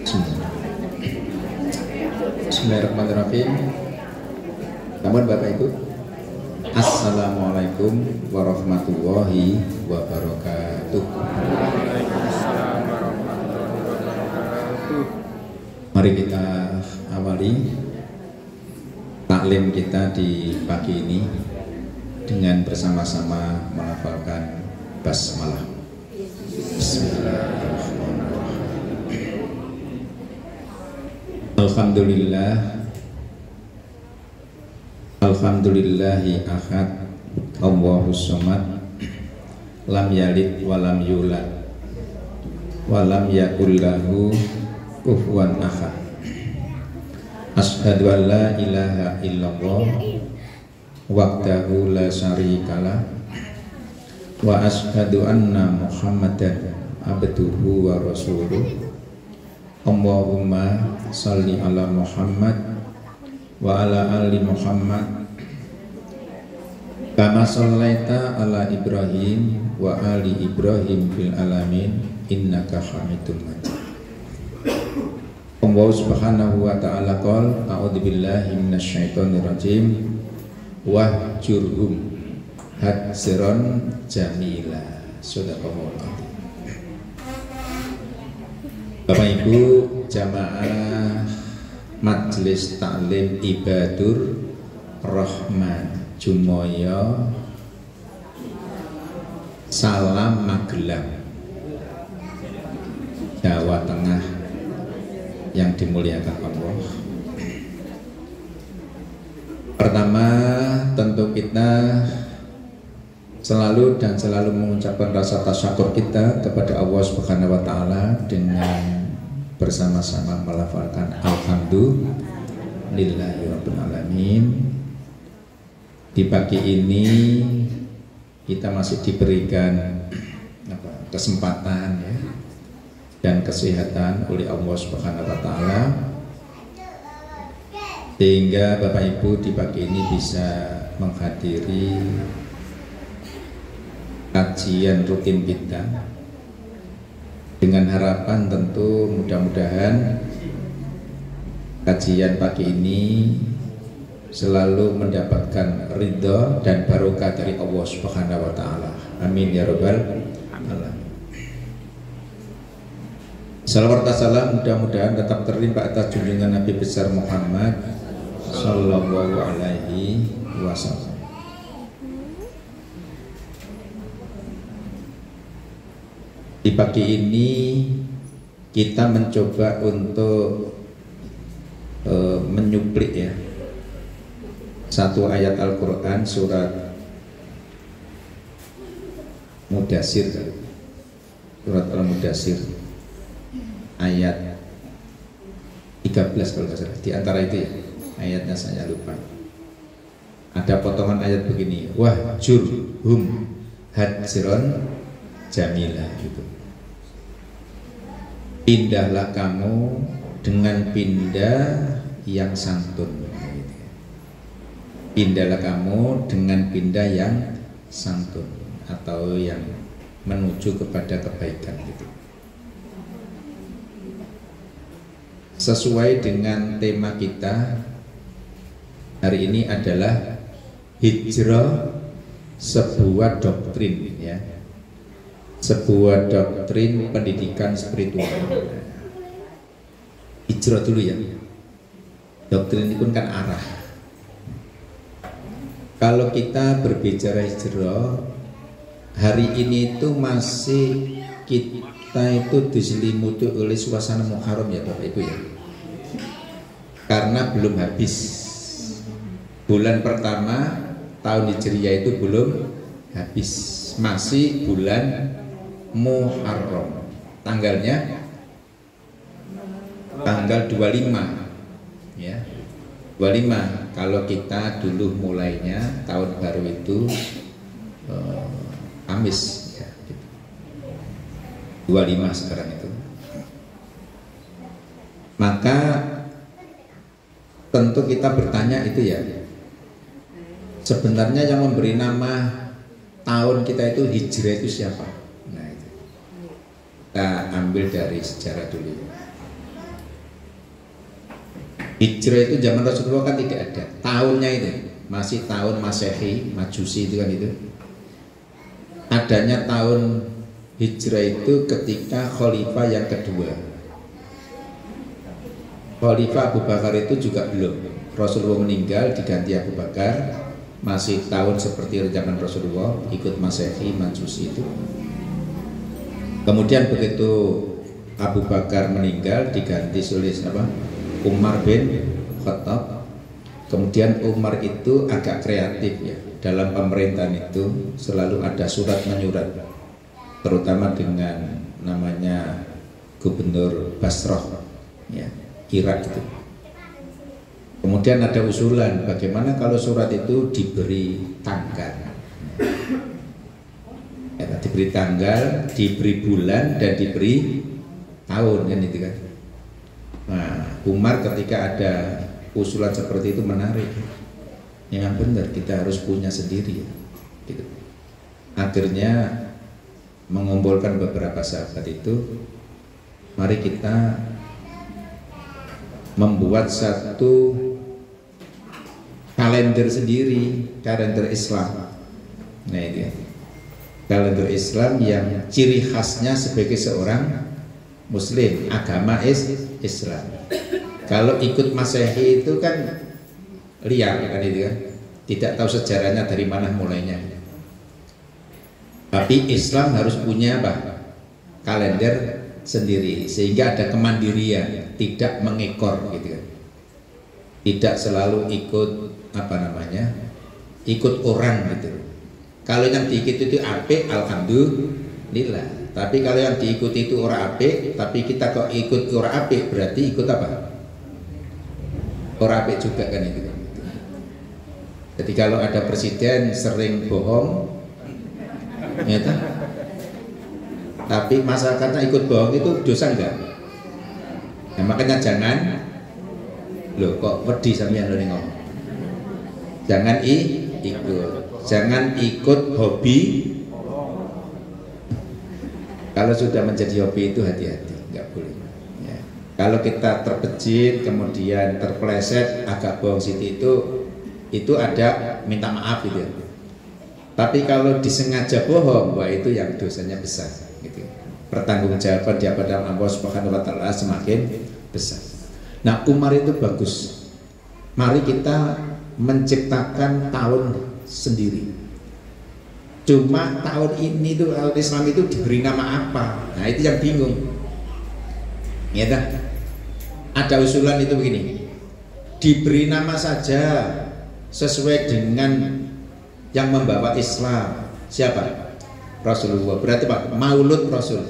Bismillahirrahmanirrahim. Namun Bapak Ibu, Assalamualaikum warahmatullahi wabarakatuh. Mari kita awali taklim kita di pagi ini dengan bersama-sama melafalkan basmalah. Bismillahirrahmanirrahim. Alhamdulillahi ahad, Allahus samad, lam yalid walam yulad walam yakul lahu kufuwan ahad. Asyhadu an la ilaha illallah wahdahu la syarikalah wa asyhadu anna Muhammadan abduhu wa rasuluh. Allahumma salli ala Muhammad wa ala ali Muhammad kama shallaita ala Ibrahim wa ali Ibrahim fil alamin innaka Hamidum Majid. Allah subhanahu wa ta'ala qol a'udzu billahi minasyaitonir rajim wahjurhum hajran jamila. Shadaqallahu. Bapak Ibu jamaah Majelis Taklim Ibadur Rahman Jumoyo Salam Magelang, Jawa Tengah yang dimuliakan Allah. Pertama, tentu kita selalu mengucapkan rasa tasyakur kita kepada Allah Subhanahu wa taala dengan bersama-sama melafalkan alhamdulillahirabbil alamin. Di pagi ini kita masih diberikan kesempatan ya dan kesehatan oleh Allah Subhanahu wa taala, sehingga Bapak Ibu di pagi ini bisa menghadiri kajian rutin kita dengan harapan tentu mudah-mudahan kajian pagi ini selalu mendapatkan ridha dan barokah dari Allah Subhanahu wa taala. Amin ya rabbal alamin. Salawat dan salam mudah-mudahan tetap terlimpah atas junjungan Nabi besar Muhammad sallallahu alaihi wasallam. Di pagi ini kita mencoba untuk menyuplik ya satu ayat Al-Quran surat Mudassir, surat Al-Mudassir ayat 13 kalau nggak salah. Di antara itu ya ayatnya saya lupa. Ada potongan ayat begini, wahjurhum hajron jamilah gitu. Pindahlah kamu dengan pindah yang santun. Pindahlah kamu dengan pindah yang santun atau yang menuju kepada kebaikan gitu. Sesuai dengan tema kita hari ini adalah hijrah, sebuah doktrin ya. Sebuah doktrin pendidikan spiritual. Hijrah dulu ya. Doktrin itu kan arah. Kalau kita berbicara hijrah hari ini itu masih kita itu diselimuti oleh suasana Muharram ya Bapak Ibu ya. Karena belum habis. Bulan pertama tahun Hijriah itu belum habis. Masih bulan Muharram, tanggalnya tanggal 25 ya, 25. Kalau kita dulu mulainya tahun baru itu Kamis ya, gitu. 25 sekarang itu. Maka tentu kita bertanya itu ya, sebenarnya yang memberi nama tahun kita itu hijrah itu siapa? Nah itu kita ambil dari sejarah dulu. Hijrah itu zaman Rasulullah kan tidak ada. Tahunnya itu masih tahun Masehi, Majusi itu kan itu. Adanya tahun hijrah itu ketika khalifah yang kedua. Khalifah Abu Bakar itu juga belum. Rasulullah meninggal diganti Abu Bakar, masih tahun seperti zaman Rasulullah, ikut Masehi, Majusi itu. Kemudian begitu Abu Bakar meninggal diganti oleh siapa? Umar bin Khattab. Kemudian Umar itu agak kreatif ya, dalam pemerintahan itu selalu ada surat menyurat, terutama dengan namanya Gubernur Basrah ya, Irak itu. Kemudian ada usulan bagaimana kalau surat itu diberi tanggal ya, diberi tanggal, diberi bulan, dan diberi tahun kan itu kan. Nah, Umar ketika ada usulan seperti itu menarik. Yang benar kita harus punya sendiri ya. Gitu. Akhirnya mengumpulkan beberapa sahabat itu, mari kita membuat satu kalender sendiri, kalender Islam. Nah ini ya. Kalender Islam yang ciri khasnya sebagai seorang Muslim, agama Islam. Kalau ikut Masehi itu kan liar kan itu kan, tidak tahu sejarahnya dari mana mulainya. Tapi Islam harus punya apa? Kalender sendiri, sehingga ada kemandirian, tidak mengekor gitu kan. Tidak selalu ikut apa namanya? Ikut orang gitu. Kalau yang diikut itu apik, alhamdulillah. Tapi kalau yang diikuti itu orang apik, tapi kita kok ikut orang apik, berarti ikut apa? Orang apik juga kan itu. Jadi kalau ada presiden sering bohong, ya kan? Tapi masyarakatnya ikut bohong itu dosa enggak? Nah, makanya jangan, loh kok wedi sampeyan lho ngomong. Jangan ikut, jangan ikut hobi. Kalau sudah menjadi hobi itu hati-hati, nggak boleh. Ya. Kalau kita terpejit, kemudian terpeleset, agak bohong situ itu ada minta maaf gitu. Tapi kalau disengaja bohong, wah itu yang dosanya besar. Gitu. Pertanggungjawaban di hadapan Allah Subhanahu Wa Taala semakin besar. Nah Umar itu bagus. Mari kita menciptakan tahun sendiri. Cuma tahun ini tuh Islam itu diberi nama apa? Nah itu yang bingung. Ya dah. Ada usulan itu begini. Diberi nama saja sesuai dengan yang membawa Islam. Siapa? Rasulullah. Berarti Pak, Maulud Rasul.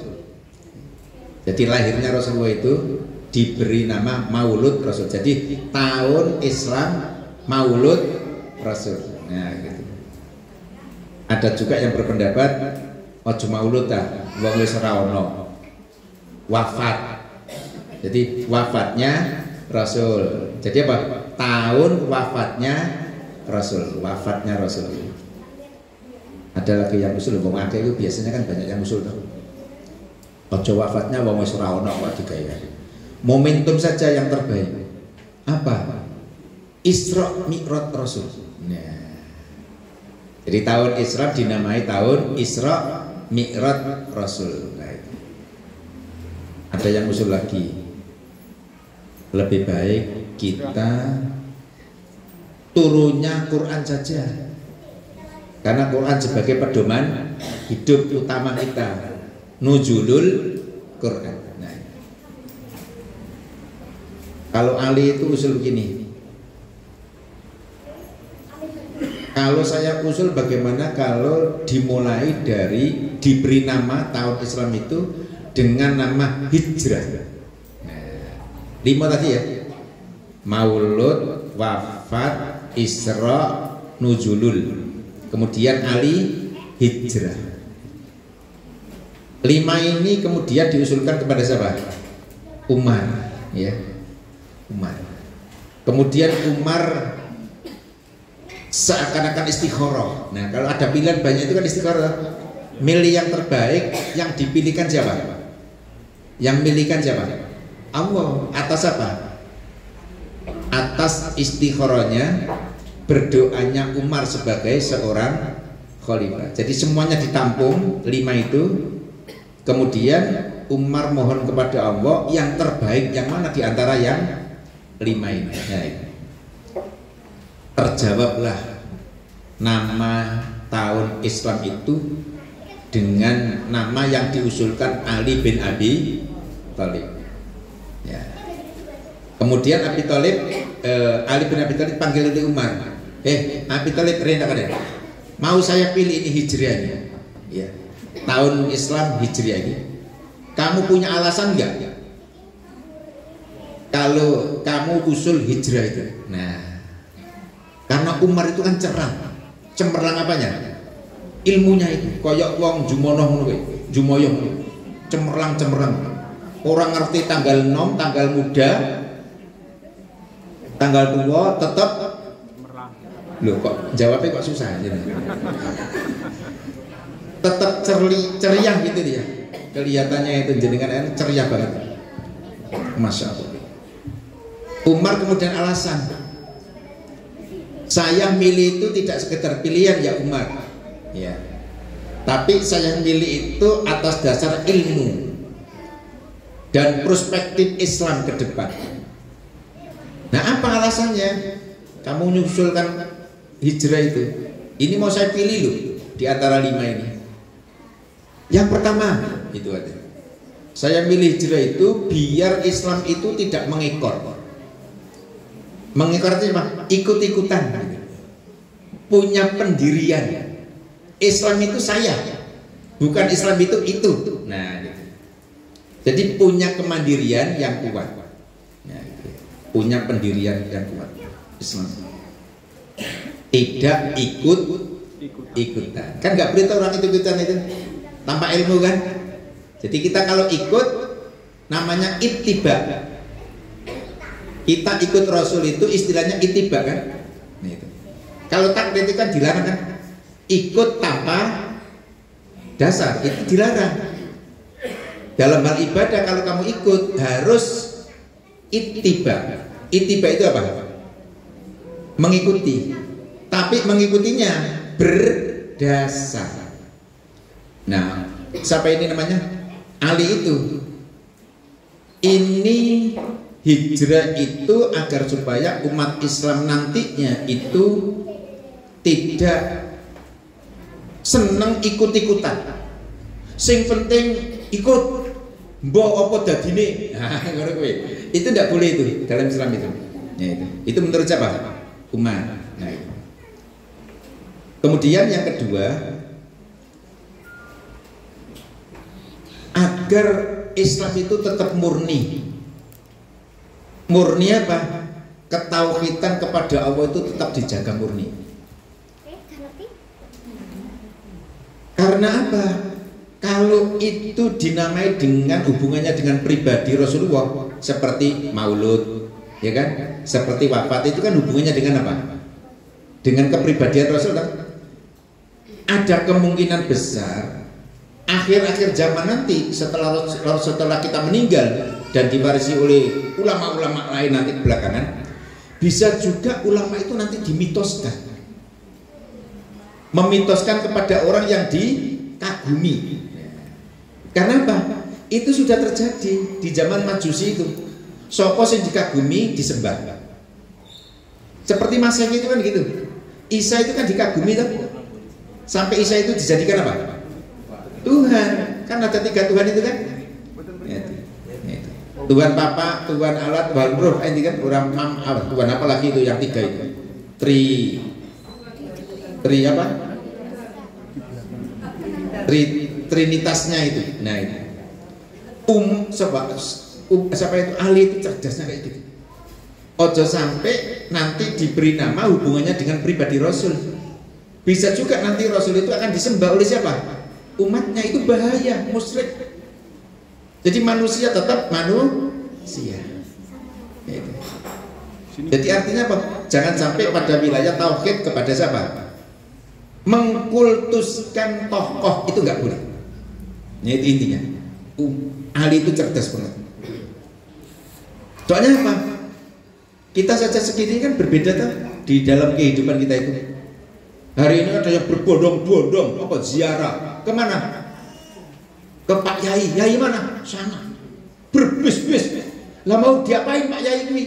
Jadi lahirnya Rasulullah itu diberi nama Maulud Rasul. Jadi tahun Islam Maulud Rasul. Nah gitu. Ada juga yang berpendapat ojo maulud ta wong wis ora ono wafat. Jadi wafatnya Rasul. Jadi apa? Tahun wafatnya Rasul, wafatnya Rasul. Ada lagi yang usul wong akeh itu biasanya kan banyak yang usul tuh. Ojo wafatnya wong wis ora ono kok digaya. Momentum saja yang terbaik. Apa? Isra Mi'raj Rasul. Nah, jadi tahun Isra dinamai tahun Isra Mi'raj Rasul. Nah, itu. Ada yang usul lagi, lebih baik kita turunnya Quran saja, karena Quran sebagai pedoman hidup utama kita, nuzulul Quran. Nah, kalau Ali itu usul begini. Kalau saya usul bagaimana kalau dimulai dari diberi nama tahun Islam itu dengan nama hijrah. Nah, 5 tadi ya. Maulud, wafat, Isra, nuzulul. Kemudian Ali, hijrah. 5 ini kemudian diusulkan kepada siapa? Umar, ya. Umar. Kemudian Umar seakan-akan istikharah. Nah, kalau ada pilihan banyak itu kan istikharah. Milih yang terbaik, yang dipilihkan siapa? Yang milihkan siapa? Allah. Atas apa? atas istikharahnya, berdoanya Umar sebagai seorang khalifah. Jadi semuanya ditampung 5 itu. Kemudian Umar mohon kepada Allah yang terbaik yang mana di antara yang 5 ini. Nah, terjawablah nama tahun Islam itu dengan nama yang diusulkan Ali bin Abi Thalib. Ya. Kemudian Ali bin Abi Thalib panggil itu Umar. Abi Thalib rena kan? Mau saya pilih ini hijriahnya. Ya. Tahun Islam hijriah ini. Kamu punya alasan enggak? Kalau kamu usul hijrah itu. Nah, karena Umar itu kan cerah, cemerlang apanya? Ilmunya itu, koyok wong jumonoh ngono kuwi, jumoyoh, cemerlang. Orang ngerti tanggal nom, tanggal muda, tanggal tua, tetap. Loh kok jawabnya kok susah aja. Tetap ceria gitu dia. Kelihatannya itu jenengan ceria banget. Masya Allah. Umar kemudian alasan, saya milih itu tidak sekedar pilihan ya Umar, ya. Tapi saya milih itu atas dasar ilmu dan perspektif Islam ke depan. Nah, apa alasannya? Kamu menyusulkan hijrah itu. Ini mau saya pilih loh di antara 5 ini. Yang pertama itu aja. Saya milih hijrah itu biar Islam itu tidak mengekor. Mengekor itu apa? Ikut-ikutan. Punya pendirian. Islam itu saya, bukan Islam itu. Nah, gitu. Jadi punya kemandirian yang kuat. Nah, gitu. Punya pendirian yang kuat. Islam. Tidak ikut-ikutan. Kan nggak boleh orang ikut-ikutan itu tanpa ilmu kan. Jadi kita kalau ikut namanya ittiba. Kita ikut Rasul itu istilahnya ittiba kan. Nah, itu. Kalau taklid itu kan dilarang kan. Ikut tanpa dasar itu dilarang. Dalam hal ibadah kalau kamu ikut harus ittiba. Ittiba itu apa? Mengikuti. Tapi mengikutinya berdasar. Nah, siapa ini namanya? Ali itu. Ini hijrah itu agar supaya umat Islam nantinya itu tidak seneng ikut-ikutan. Sing penting ikut mbok apa dadine. Nah, ngono kuwi. Itu tidak boleh itu dalam Islam itu. Ya, itu. Itu menurut siapa? Umar. Nah, itu. Kemudian yang kedua, agar Islam itu tetap murni. Murni apa? Ketauhidan kepada Allah itu tetap dijaga murni. Karena apa? Kalau itu dinamai dengan hubungannya dengan pribadi Rasulullah, seperti maulud, ya kan? Seperti wafat, itu kan hubungannya dengan apa? Dengan kepribadian Rasulullah. Ada kemungkinan besar akhir-akhir zaman nanti setelah kita meninggal dan diwarisi oleh ulama-ulama lain nanti belakangan, bisa juga ulama itu nanti dimitoskan, memitoskan kepada orang yang dikagumi. Karena apa? Itu sudah terjadi di zaman Majusi itu. Sapa sing dikagumi disembah. Seperti Masehi itu kan gitu. Isa itu kan dikagumi tuh. Sampai Isa itu dijadikan apa? Tuhan. Kan ada 3 Tuhan itu kan? Ya, itu. Tuhan Bapa, Tuhan Allah, Tuhan Roh. Ini kan orang Tuhan apa lagi itu yang 3 itu? Tri apa? Trinitasnya itu. Nah, itu. Siapa itu? Ali itu cerdasnya kayak gitu. Ojo sampai nanti diberi nama hubungannya dengan pribadi Rasul. Bisa juga nanti Rasul itu akan disembah oleh siapa? Umatnya, itu bahaya, musyrik. Jadi manusia tetap manusia. Gitu. Jadi artinya apa? Jangan sampai pada wilayah tauhid kepada siapa? Mengkultuskan tokoh, itu nggak boleh. Nah, itu intinya. Ali itu cerdas banget. Soalnya apa? Kita saja segini kan berbeda tuh di dalam kehidupan kita itu. Hari ini ada yang berbondong-bondong apa ziarah kemana? Ke Pak Yai. Yai mana? Sana. Berbis-bis. Lah mau diapain Pak Yai ini?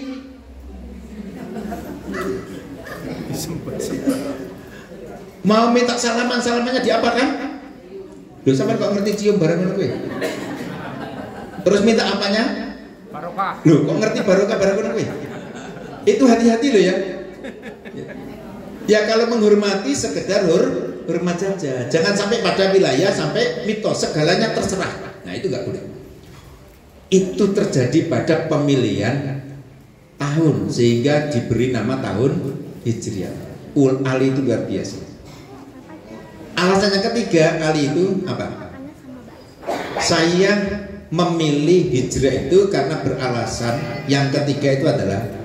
Mau minta salamannya diapakan? Loh sampean kok ngerti cium barang ngono kuwi? Terus minta apanya? Barokah. Loh kok ngerti barokah barang ngono kuwi? Itu hati-hati loh ya. Ya kalau menghormati sekedar hormat saja. Jangan sampai pada wilayah sampai mitos segalanya terserah. Nah itu nggak boleh. Itu terjadi pada pemilihan tahun sehingga diberi nama tahun Hijriah. Ali itu luar biasa. Alasan yang ketiga Ali itu apa? Saya memilih Hijrah itu karena beralasan yang ketiga itu adalah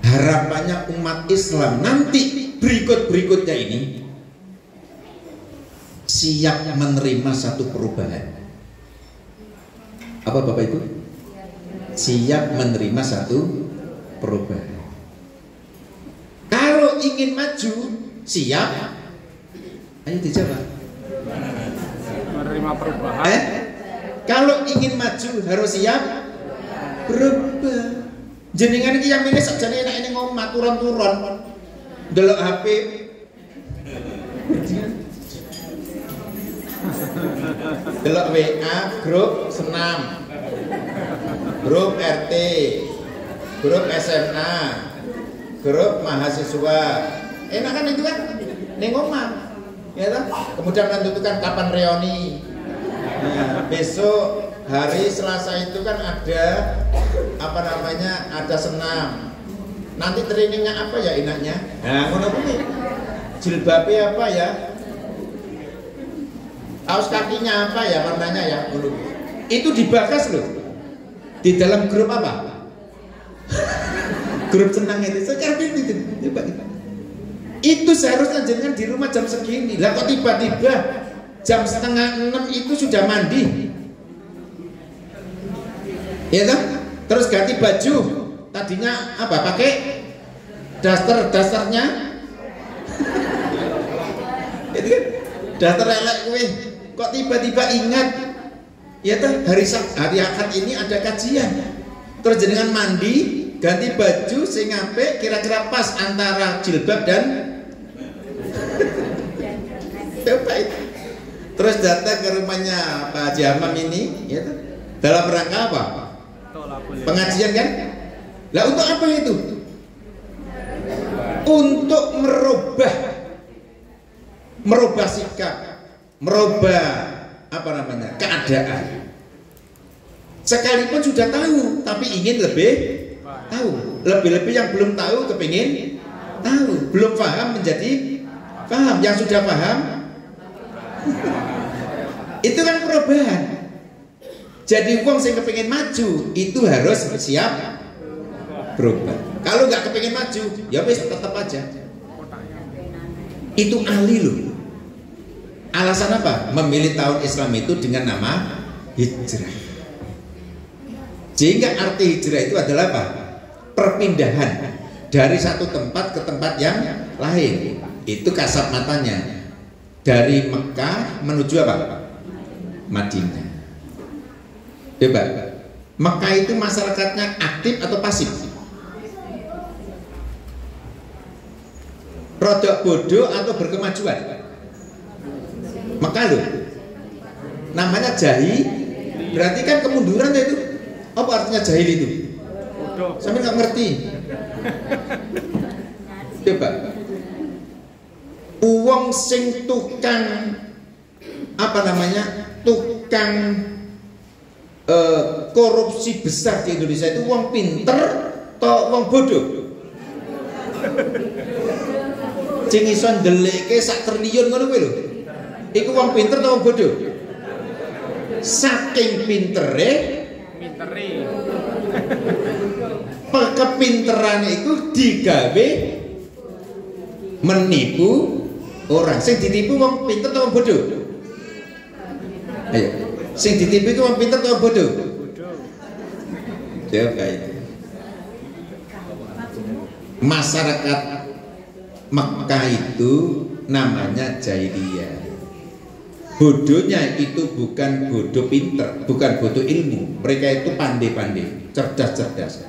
harapannya umat Islam nanti berikutnya ini siap menerima satu perubahan. Apa Bapak Ibu? Siap menerima satu perubahan. Kalau ingin maju siap, ayo dijawab. Menerima perubahan. Kalau ingin maju harus siap berubah. Jenengan iki yang ini sakjane enak ini ngomong turun-turun delok HP delok WA grup senam grup RT grup SMA grup mahasiswa enak kan itu kan ning omah ya toh kemudian menentukan kapan reuni. Nah, besok hari Selasa itu kan ada apa namanya, ada senam. Nanti trainingnya apa ya enaknya? Nah, ngono kuwi. Jilbabnya apa ya? Kaos kakinya apa ya warnanya ya? Ngono. Itu dibahas loh. Di dalam grup apa? Grup senang itu. Sekarang itu. Itu seharusnya jangan di rumah jam segini. Lah kok tiba-tiba jam 5:30 itu sudah mandi, ya kan? Terus ganti baju, tadinya apa? Pakai dasternya, itu kan? Daster elek kue, kok tiba-tiba ingat, ya kan? Hari Ahad ini ada kajian, terus jenengan mandi, ganti baju, sehingga kira-kira pas antara jilbab dan coba itu. Terus datang ke rumahnya Pak Haji Hamam ini, ya, dalam rangka apa? Pengajian kan? Lah untuk apa itu? Untuk merubah sikap, merubah apa namanya, keadaan. Sekalipun sudah tahu, tapi ingin lebih tahu. Lebih-lebih yang belum tahu kepingin tahu, belum paham menjadi paham. Yang sudah paham itu kan perubahan. Jadi wong sing kepengin maju itu harus siap berubah. Kalau nggak kepengin maju, ya wis tetap aja. Itu Ali loh. Alasan apa? Memilih tahun Islam itu dengan nama hijrah. Sehingga arti hijrah itu adalah apa? Perpindahan dari satu tempat ke tempat yang lain. Itu kasat matanya. Dari Mekah menuju apa? Madinah. Coba, Mekah itu masyarakatnya aktif atau pasif? Rodok bodoh atau berkemajuan? Mekah loh. Namanya jahil, berarti kan kemunduran itu. Apa artinya jahil itu? Sampai nggak ngerti. Coba. Uang sing tukang apa namanya, tukang korupsi besar di Indonesia itu uang pinter atau uang bodoh? Sing iso ndeleke sak triliun ngono kuwi lho. Iku uang pinter atau uang bodoh? Saking pintere, kepinteran itu digawe menipu orang. Sing ditipu wong pinter atau wong bodoh? Ayo, sing ditipu itu wong pinter atau wong bodoh? Jawab kayak itu. masyarakat Mekah itu namanya jahiliyah. Bodohnya itu bukan bodoh pinter, bukan bodoh ilmu. Mereka itu pandai-pandai, cerdas-cerdas.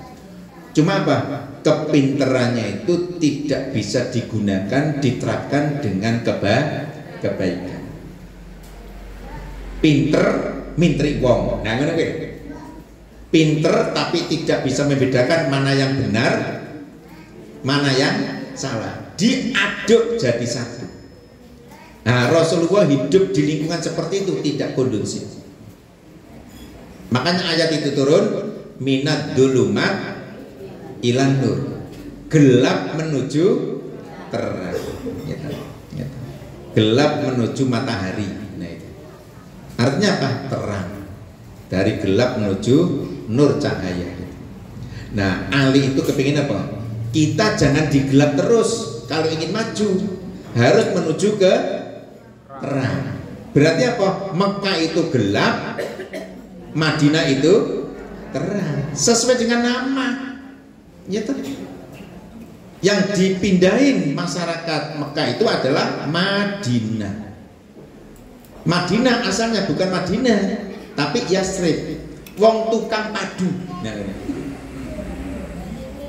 Cuma apa? Kepinterannya itu tidak bisa digunakan, diterapkan dengan kebaikan. Pinter, minteri wong. Nah, ngono kuwi. Pinter tapi tidak bisa membedakan mana yang benar, mana yang salah. Diaduk jadi satu. Nah, Rasulullah hidup di lingkungan seperti itu, tidak kondusif. Makanya ayat itu turun, minad dulumat ilan nur, gelap menuju terang, gitu. Gelap menuju matahari. Nah, itu artinya apa? Terang. Dari gelap menuju nur cahaya. Nah, Ali itu kepingin apa? Kita jangan digelap terus. Kalau ingin maju harus menuju ke terang. Berarti apa? Mekah itu gelap, Madinah itu terang. Sesuai dengan nama. Ya tuh. Yang dipindahin masyarakat Mekah itu adalah Madinah. Madinah asalnya bukan Madinah, tapi Yasrib. Wong tukang padu. Nah,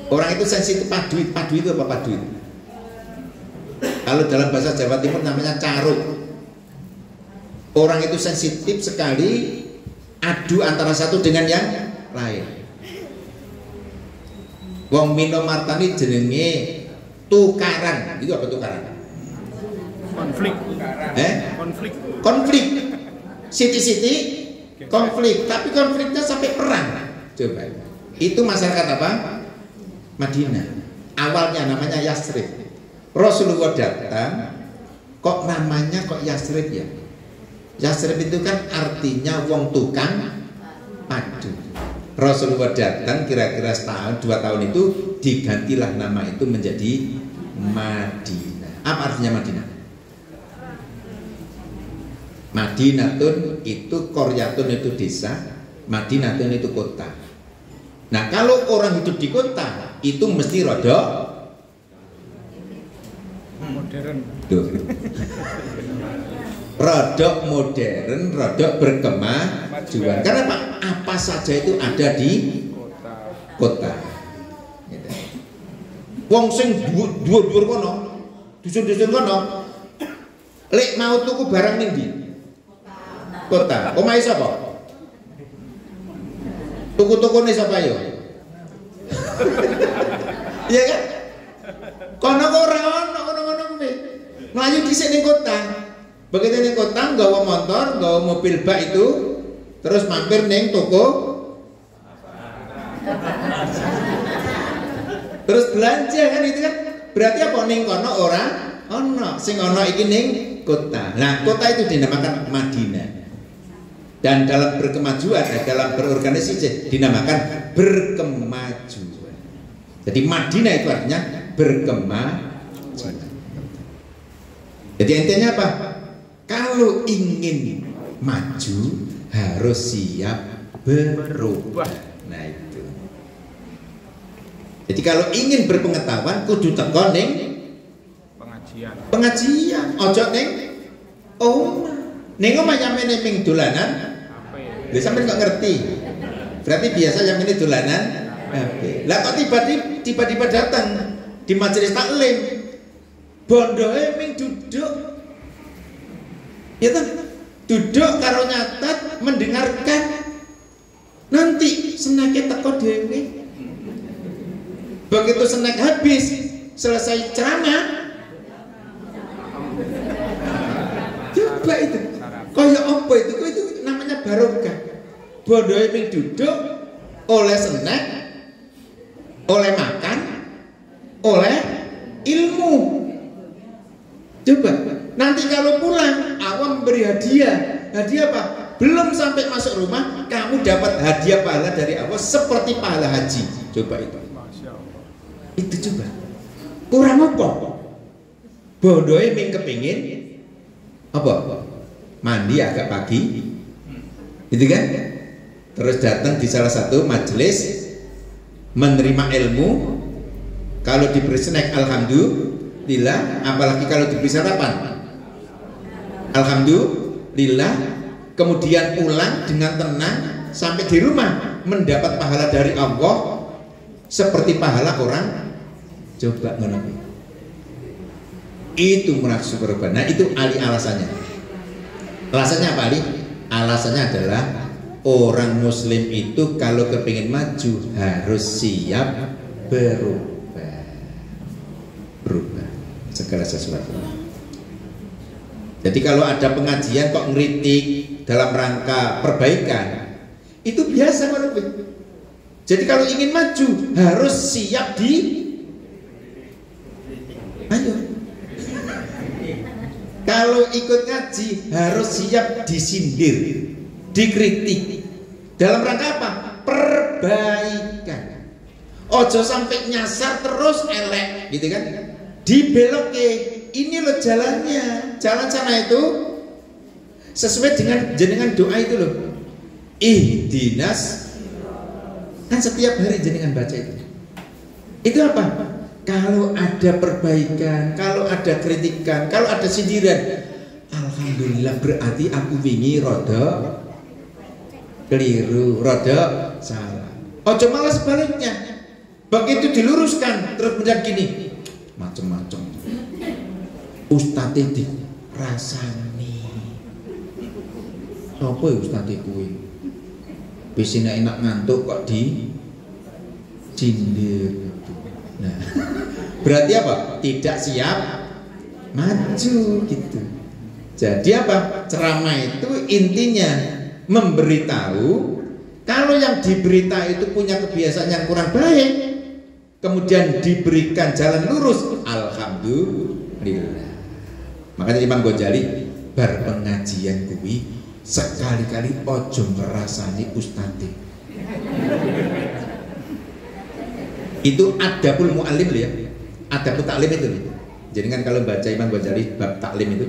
orang itu sensitif padu. Padu itu apa padu itu? Kalau dalam bahasa Jawa Timur namanya caruk. Orang itu sensitif sekali adu antara satu dengan yang lain. Wong Minomartani jenenge tukaran. Itu apa tukaran? Konflik. Konflik. Siti-siti konflik, tapi konfliknya sampai perang. Coba. Itu masyarakat apa? Madinah. Awalnya namanya Yasrib. Rasulullah datang, kok namanya kok Yasrib ya? Yasrib itu kan artinya wong tukang padu. Rasulullah datang kira-kira setahun 2 tahun itu digantilah nama itu menjadi Madinah. Apa artinya Madinah? Madinatun itu koryatun itu desa, Madinatun itu kota. Nah, kalau orang hidup di kota itu mesti rodok modern. Rodok modern, rodok berkemajuan. Karena apa saja itu ada di kota. Wong sing dhuwur-dhuwur kono, dusun-dusun kono, lek mau tuku barang ning ndi? Kota. Omahe sapa? Tuku-tukune sapa yo? Iya kan? Kono kok ora ono ngono-ngono kuwi. Mlayu dhisik ning kota. Begitu ning kota nggawa motor, nggawa mobil bak itu, terus mampir ning toko. Terus belanja kan itu kan. Berarti apa ning kono ora ono, sing ono iki ning kota. Nah, kota itu dinamakan Madinah. Dan dalam berkemajuan, dalam berorganisasi dinamakan berkemajuan. Jadi Madinah itu artinya berkemajuan. Jadi intinya apa? Kalau ingin maju harus siap berubah. Nah itu. Jadi kalau ingin berpengetahuan kudu teko ning pengajian. Ojo ning omah. Ning omah nyamene ping dolanan. Lha sampeyan kok ngerti? Berarti biasa yang ini dolanan HP. Lah kok tiba-tiba datang di majelis taklim. Bondoe ming duduk. Ya toh? Duduk karo nyatet mendengarkan. Nanti senake teko dhewe. Begitu snack habis, selesai ceramah. Coba itu. Kayak apa itu? Itu namanya barokah. Bondoe ping duduk oleh snack, oleh makan, oleh ilmu. Coba. Nanti kalau pulang, awam memberi hadiah. Hadiah apa? Belum sampai masuk rumah, kamu dapat hadiah pahala dari Allah seperti pahala haji. Coba itu. Itu coba. Kurang apa? Bodohnya ming kepingin apa? Mandi agak pagi, itu kan? Terus datang di salah satu majelis menerima ilmu, Kalau diberi snack alhamdulillah, apalagi kalau diberi sarapan alhamdulillah. Kemudian pulang dengan tenang sampai di rumah mendapat pahala dari Allah seperti pahala orang coba menepi. Itu merasa syukur. Nah itu Ali alasannya. Alasannya apa Ali? Alasannya adalah orang muslim itu kalau kepingin maju harus siap berubah segala sesuatu. Jadi kalau ada pengajian kok ngeritik dalam rangka perbaikan, itu biasa kalau. Jadi kalau ingin maju harus siap ayo. Kalau ikut ngaji harus siap disindir, dikritik. Dalam rangka apa? Perbaikan. Ojo sampai nyasar terus elek, gitu kan? Dibeloke. Ini loh jalannya, jalan sana itu sesuai dengan doa itu loh. Ihdinas, kan setiap hari jenengan baca itu. Itu apa? Kalau ada perbaikan, kalau ada kritikan, kalau ada sindiran, alhamdulillah berarti aku wingi rodo keliru, rodo salah. Ojo malah sebaliknya. Begitu diluruskan terus kemudian gini, macam-macam. Ustadz itu rasani. Sopo ya Ustadz kuwi? Bisine enak ngantuk kok di cindir. Nah, berarti apa? Tidak siap maju gitu. Jadi apa? Ceramah itu intinya memberitahu kalau yang diberita itu punya kebiasaan yang kurang baik, kemudian diberikan jalan lurus, alhamdulillah. Makanya Imam Ghazali bar pengajian kuwi sekali-kali ojo ngerasani ustadz. Itu adabul mu'allim ya. Adabul taklim itu. Jadi kan kalau baca Imam Ghazali bab taklim itu,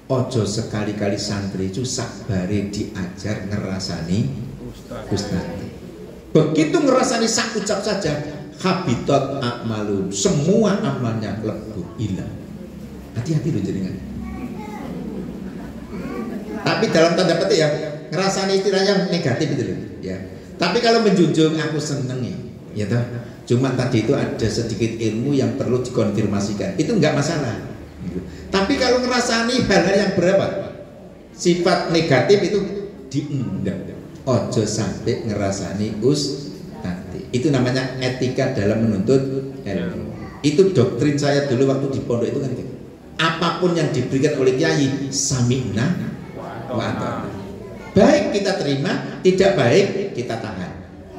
ojo sekali-kali santri itu sakbare diajar ngerasani ustadz. Begitu ngerasani sak ucap saja, habitat a'malun, semua amalnya lebur hilang. Hati-hati loh jenengan. Tapi dalam tanda petik ya, ngerasani istilahnya negatif itu loh ya. Tapi kalau menjunjung aku seneng ya toh. Cuma tadi itu ada sedikit ilmu yang perlu dikonfirmasikan. Itu enggak masalah. Tapi kalau ngerasani hal-hal yang berapa sifat negatif itu diundang. Ojo sampai ngerasani tadi. Itu namanya etika dalam menuntut ilmu. Itu doktrin saya dulu waktu di pondok itu kan gitu. Apapun yang diberikan oleh kiai sami'na wa ata'na. Baik kita terima, tidak baik kita tahan.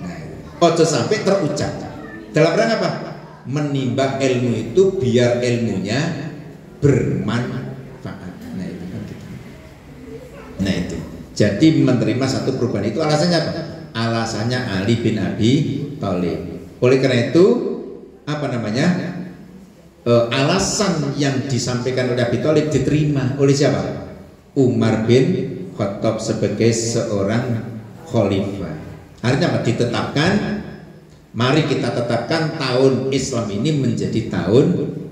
Nah, ojo sampai terucap. Dalam rangka apa? Menimba ilmu itu biar ilmunya bermanfaat. Nah itu kan gitu. Nah itu. Jadi menerima satu perubahan itu alasannya apa? Alasannya Ali bin Abi Thalib. Oleh karena itu apa namanya? Alasan yang disampaikan oleh Abi Thalib diterima oleh siapa? Umar bin Khattab sebagai seorang khalifah. Artinya apa? Ditetapkan. Mari kita tetapkan tahun Islam ini menjadi tahun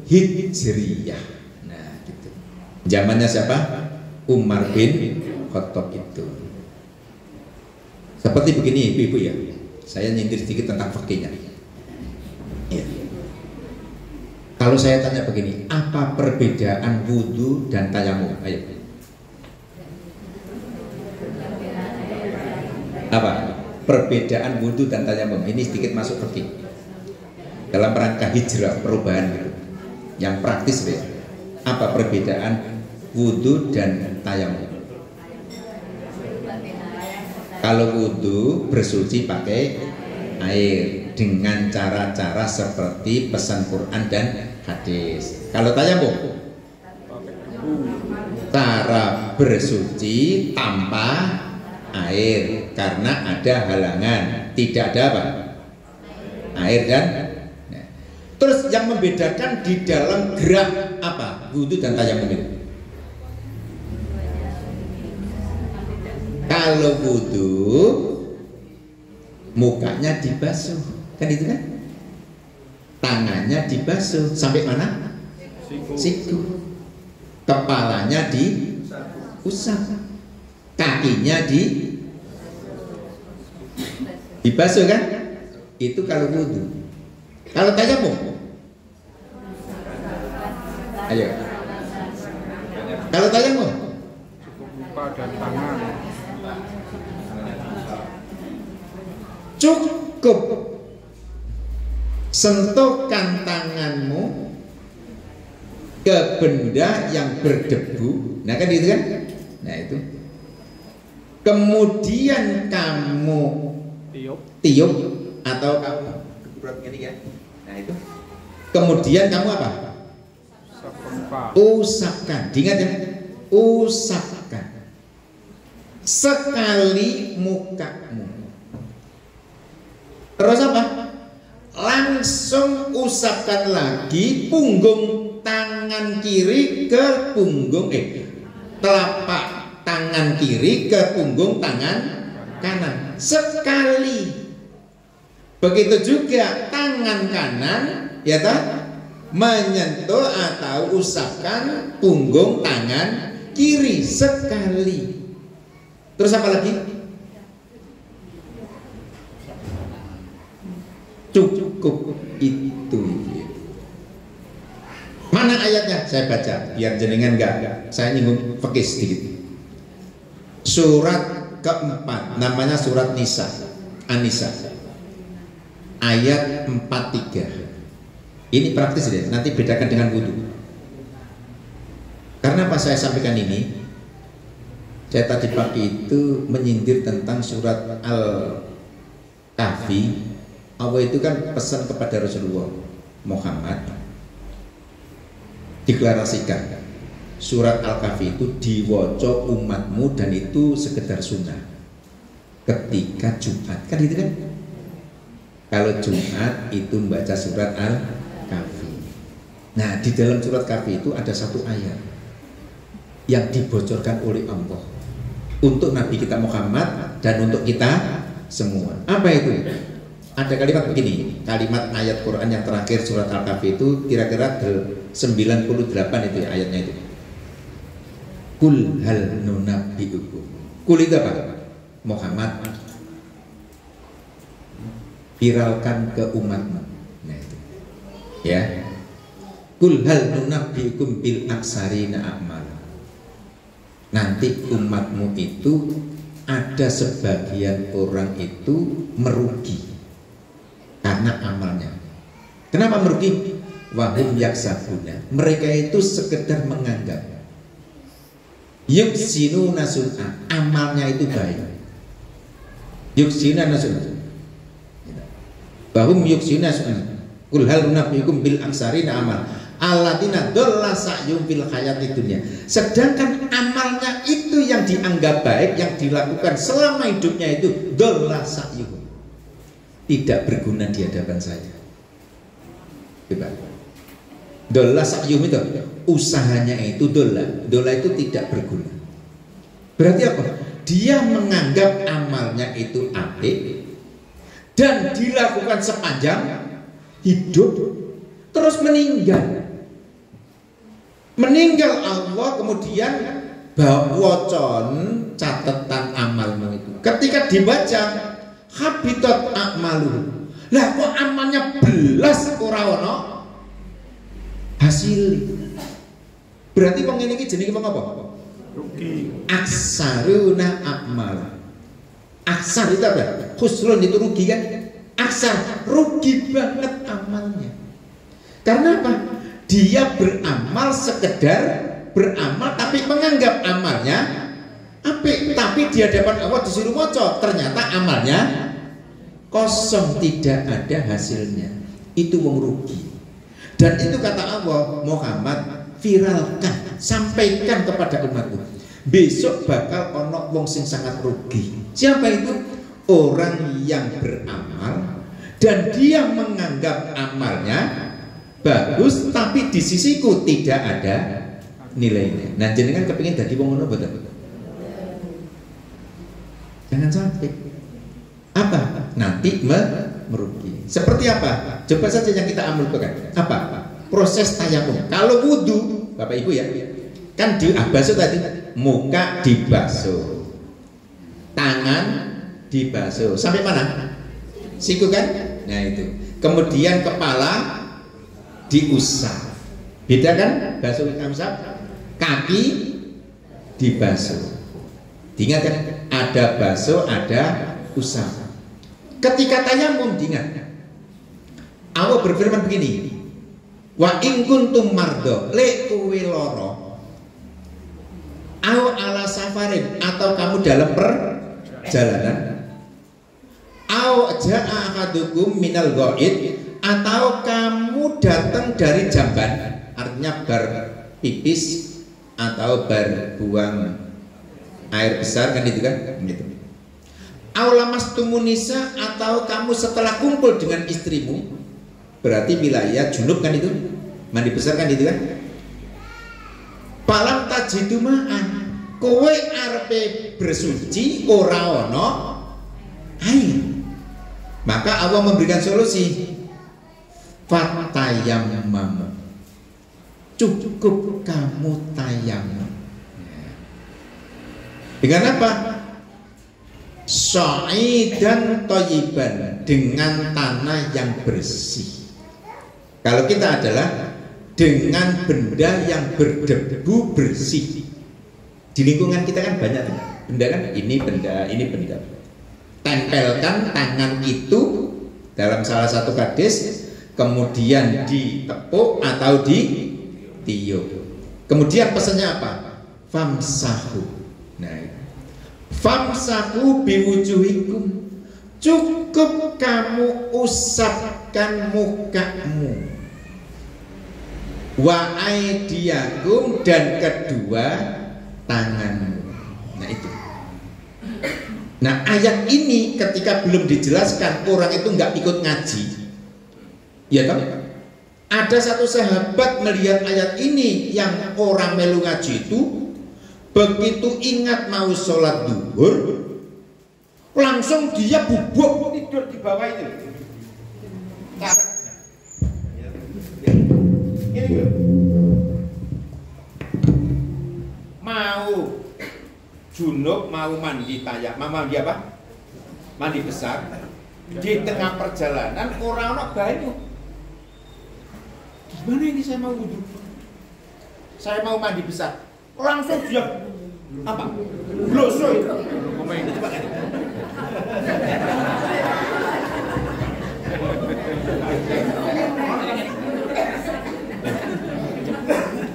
Hijriyah. Nah, gitu. Zamannya siapa? Umar bin Khattab itu. Seperti begini, ibu-ibu ya. Saya nyindir sedikit tentang fikihnya. Ya. Kalau saya tanya begini, apa perbedaan wudhu dan tayamum? Ayo. Apa? Perbedaan wudhu dan tayamum ini sedikit masuk fikih dalam rangka hijrah perubahan gitu. Yang praktis ya. Apa perbedaan wudhu dan tayamum? Kalau wudhu bersuci pakai air dengan cara-cara seperti pesan Quran dan hadis. Kalau tayamum cara bersuci tanpa air karena ada halangan, tidak ada apa? Air dan nah. Terus yang membedakan di dalam gerak apa? Wudhu dan tayamum itu. Kalau wudhu mukanya dibasuh, kan itu kan? tangannya dibasuh sampai mana? Siku. Kepalanya diusap, kakinya dibasuh kan? Itu kalau wudhu. Kalau tayamum, ayo. Kalau tayamum, Muka dan tangan. cukup sentuhkan tanganmu ke benda yang berdebu. Nah kan itu kan? Nah itu. Kemudian kamu tiup atau kamu nah itu. Kemudian kamu apa? Usapkan. Diingat ya. Usapkan sekali mukamu. Terus apa? Langsung usapkan lagi punggung tangan kiri ke punggung telapak tangan kiri ke punggung tangan kanan sekali. Begitu juga tangan kanan ya toh menyentuh atau usapkan punggung tangan kiri sekali. Terus apa lagi? Cukup itu. Mana ayatnya? Saya baca biar jenengan enggak. Saya nyinggung fikih sedikit. Surat keempat namanya surat Nisa, An-Nisa. Ayat 43. Ini praktis deh, nanti bedakan dengan wudhu. Karena apa saya sampaikan ini? Saya tadi pagi itu menyindir tentang surat Al-Kahfi. Allah itu kan pesan kepada Rasulullah Muhammad, deklarasikan surat Al-Kahfi itu diwoco umatmu dan itu sekedar sunnah ketika Jumat, kan itu kan? Kalau Jumat itu membaca surat Al-Kahfi. Nah di dalam surat Kahfi itu ada satu ayat yang dibocorkan oleh Allah untuk Nabi kita Muhammad dan untuk kita semua. Apa itu? Ada kalimat begini, kalimat ayat Quran yang terakhir surat Al-Kahfi itu kira-kira 98 itu ya, ayatnya itu. Kul hal nunabbiukum. Kul itu apa? Muhammad, viralkan ke umatmu. Nah itu. Ya. Kul hal nunabbiukum bil aksarina a'mal. Nanti umatmu itu ada sebagian orang itu merugi karena amalnya. Kenapa merugi? Wahum yaksabuna. Mereka itu sekedar menganggap yuksinu nasun'a, amalnya itu baik. Yuksinu nasun'a. Wahum yuksinu nasun'a. Kul hal nunabbiukum bil aksarina amal. Allatina dolla sa'yum fil hayati dunya. Sedangkan amalnya itu yang dianggap baik, yang dilakukan selama hidupnya itu dolla sa'yum, tidak berguna di hadapan saya. Coba. Dolla sa'yum itu usahanya itu dolla itu tidak berguna. Berarti apa? Dia menganggap amalnya itu apik dan dilakukan sepanjang hidup, terus meninggal Allah kemudian bawocon catatan amalmu itu. Ketika dibaca habitat a'malu. Lah kok amalnya belas ora ono hasil. Berarti wong ngene iki jenenge wong apa? Rugi. Aksaruna a'mal. Aksar itu apa? Khusrun itu rugi kan? Aksar rugi banget amalnya. Karena apa? Dia beramal sekedar beramal tapi menganggap amalnya apik, tapi di hadapan Allah disuruh maca ternyata amalnya kosong, tidak ada hasilnya. Itu wong rugi. Dan itu kata Allah, Muhammad viralkan, sampaikan kepada umatku. Besok bakal ono wong sing sangat rugi. Siapa itu? Orang yang beramal dan dia menganggap amalnya bagus tapi di sisiku tidak ada nilainya. Nah jenengan kepingin dadi wong ngono mboten? Jangan sampai. Apa? Nanti merugi. Seperti apa? Coba saja yang kita amalkan. Apa? Proses tayamum. Kalau wudu, Bapak Ibu ya, kan basuh tadi, muka dibasuh, tangan dibasuh, sampai mana? Siku kan? Nah itu. Kemudian kepala diusap. Beda kan? Basuh kaki dibasuh. Diingat kan? Ada basuh, ada usap. Ketika tayamum diingat. Allah berfirman begini. Wa in kuntum mardo le kuwi loro. Au ala safarin, atau kamu dalam perjalanan. Au ja'a ahadukum minal ghaid, atau kamu datang dari jamban, artinya berpipis atau berbuang air besar kan itu kan gitu. Aulamas tumunisa, atau kamu setelah kumpul dengan istrimu, berarti wilayah junub kan itu, mandi besar kan itu kan. Palam tajidu ma'an, kowe arepe bersuci ora ono air, maka Allah memberikan solusi. Fatayammamu, cukup kamu tayamum. Dengan apa? Sha'idan thayyiban, dengan tanah yang bersih. Kalau kita adalah dengan benda yang berdebu bersih. Di lingkungan kita kan banyak benda kan, ini benda, ini benda. Tempelkan tangan itu dalam salah satu hadis, kemudian ditepuk atau ditiup. Kemudian pesannya apa? Famsahu. Nah, famsahu biwujuhikum, cukup kamu usapkan mukamu, wa aidiakum, dan kedua tanganmu. Nah itu. Nah ayat ini ketika belum dijelaskan, orang itu nggak ikut ngaji, ya kan? Ada satu sahabat melihat ayat ini, yang orang melu ngaji itu begitu ingat mau sholat duhur, langsung dia bubuk tidur di bawah itu. Ini mau junub, mau mandi tayamum, mandi apa? Mandi besar. Di tengah perjalanan orang banyak. Gimana ini saya mau wudhu? Saya mau mandi besar. Langsung dia apa? Blosoy.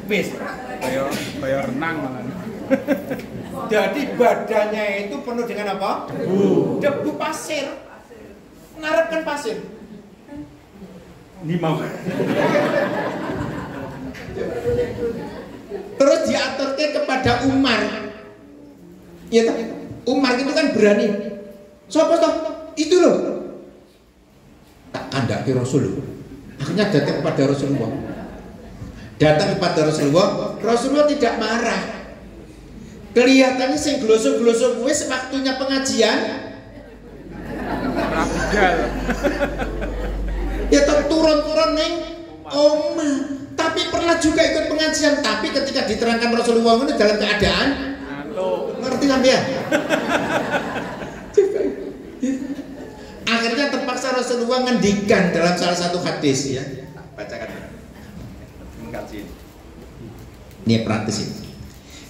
Wis, kayak renang malah. Jadi badannya itu penuh dengan apa? Debu pasir. Ngarepkan pasir. Ini mau. Terus diaturkan kepada Umar. Ya tak? Umar itu kan berani. Sopo toh? Itu loh. Tak kandaki Rasul. Akhirnya datang kepada Rasulullah. Datang kepada Rasulullah. Rasulullah tidak marah. Kelihatannya sing glosok-glosok gue sewaktunya pengajian. Ya tak turun-turun neng Oma. Tapi pernah juga ikut pengajian. Tapi ketika diterangkan Rasulullah itu dalam keadaan ngerti sampai ya. Akhirnya terpaksa Rasulullah ngendikan dalam salah satu hadis ya. Bacakan. Ini praktis ini.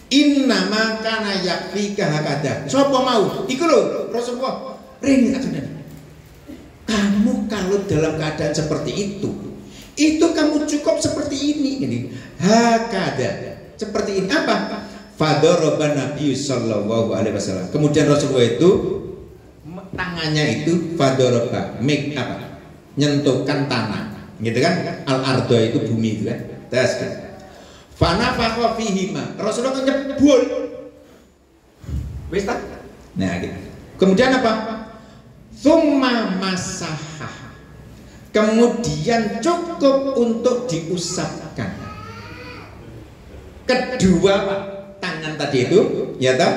Inna makana yakfika hakada. Sopo mau? Iku lho Rasulullah. Ring kamu kalau dalam keadaan seperti itu kamu cukup seperti ini. Jadi hakada. Seperti ini apa? Fadoroban Nabi Sallallahu Alaihi Wasallam. Kemudian Rasulullah itu tangannya itu fadoroba, make apa? Nyentuhkan tanah. Gitu kan? Al-ardo itu bumi itu kan. Terus kan? Fanafakha fihima. Rasulullah nyebul. Wis tak? Nah, gitu. Kemudian apa? Tsumma masahah. Kemudian cukup untuk diusapkan. Kedua tangan tadi itu, ya tak?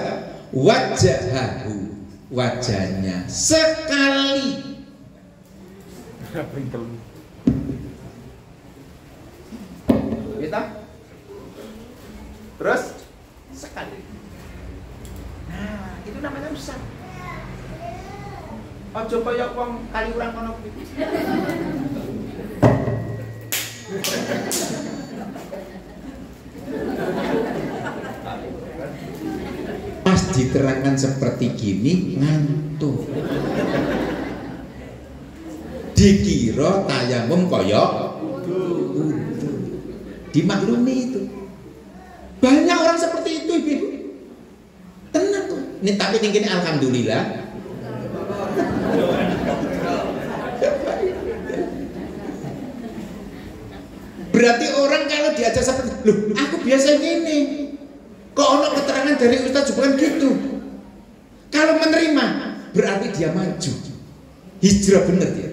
Wajahahu, wajahnya sekali. Bengkel. Gitu. Terus sekali. Nah, itu namanya usap. Ojo kaya wong kali urang kono kuwi. Pas diterangkan seperti gini ngantuk. Dikira tayamum kaya wudu. Dimaklumi itu. Banyak orang seperti itu, Ibu. Tenang tuh. Ini tapi ini alhamdulillah. Berarti orang kalau diajak seperti, loh, aku biasa gini. Kok ono keterangan dari Ustaz bukan gitu. Kalau menerima, berarti dia maju. Hijrah bener dia.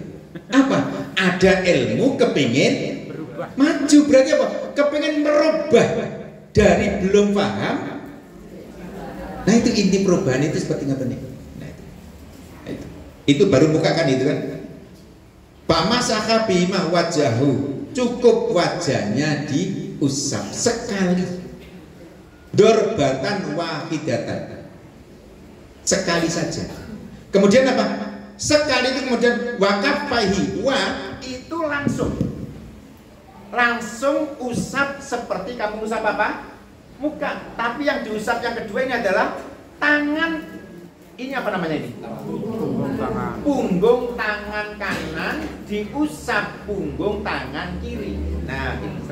Apa? Ada ilmu kepingin berubah. Maju berarti apa? Kepingin merubah dari belum paham. Nah itu inti perubahan itu seperti apa nih? Nah, itu baru bukakan itu kan. Pak Masaka bima wajahu, cukup wajahnya diusap sekali. Dorbatan wahidatan, sekali saja. Kemudian apa? Sekali itu kemudian wakafahi, itu langsung usap seperti kamu usap apa? Muka. Tapi yang diusap yang kedua ini adalah tangan. Ini apa namanya ini? Punggung tangan kanan diusap punggung tangan kiri. Nah, ini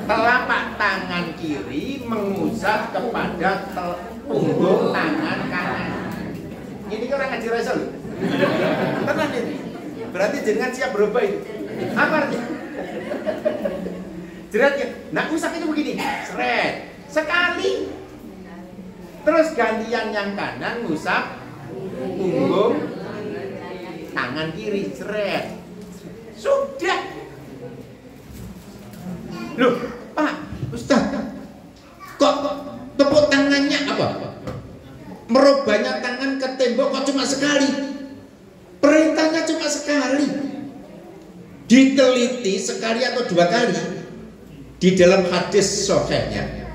telapak tangan kiri mengusap kepada punggung tangan kanan. Ini kan orang ngaji rasa loh. Tenang ini. Berarti jenengan siap berubah itu. Apa artinya? Jeratnya. Nah, usap itu begini. Seret. Sekali. Terus gantian yang kanan ngusap punggung tangan kiri, seret. Sudah. Loh, Pak Ustaz, kok tepuk tangannya apa? Merubahnya tangan ke tembok kok cuma sekali? Perintahnya cuma sekali. Diteliti sekali atau dua kali di dalam hadis sahihnya.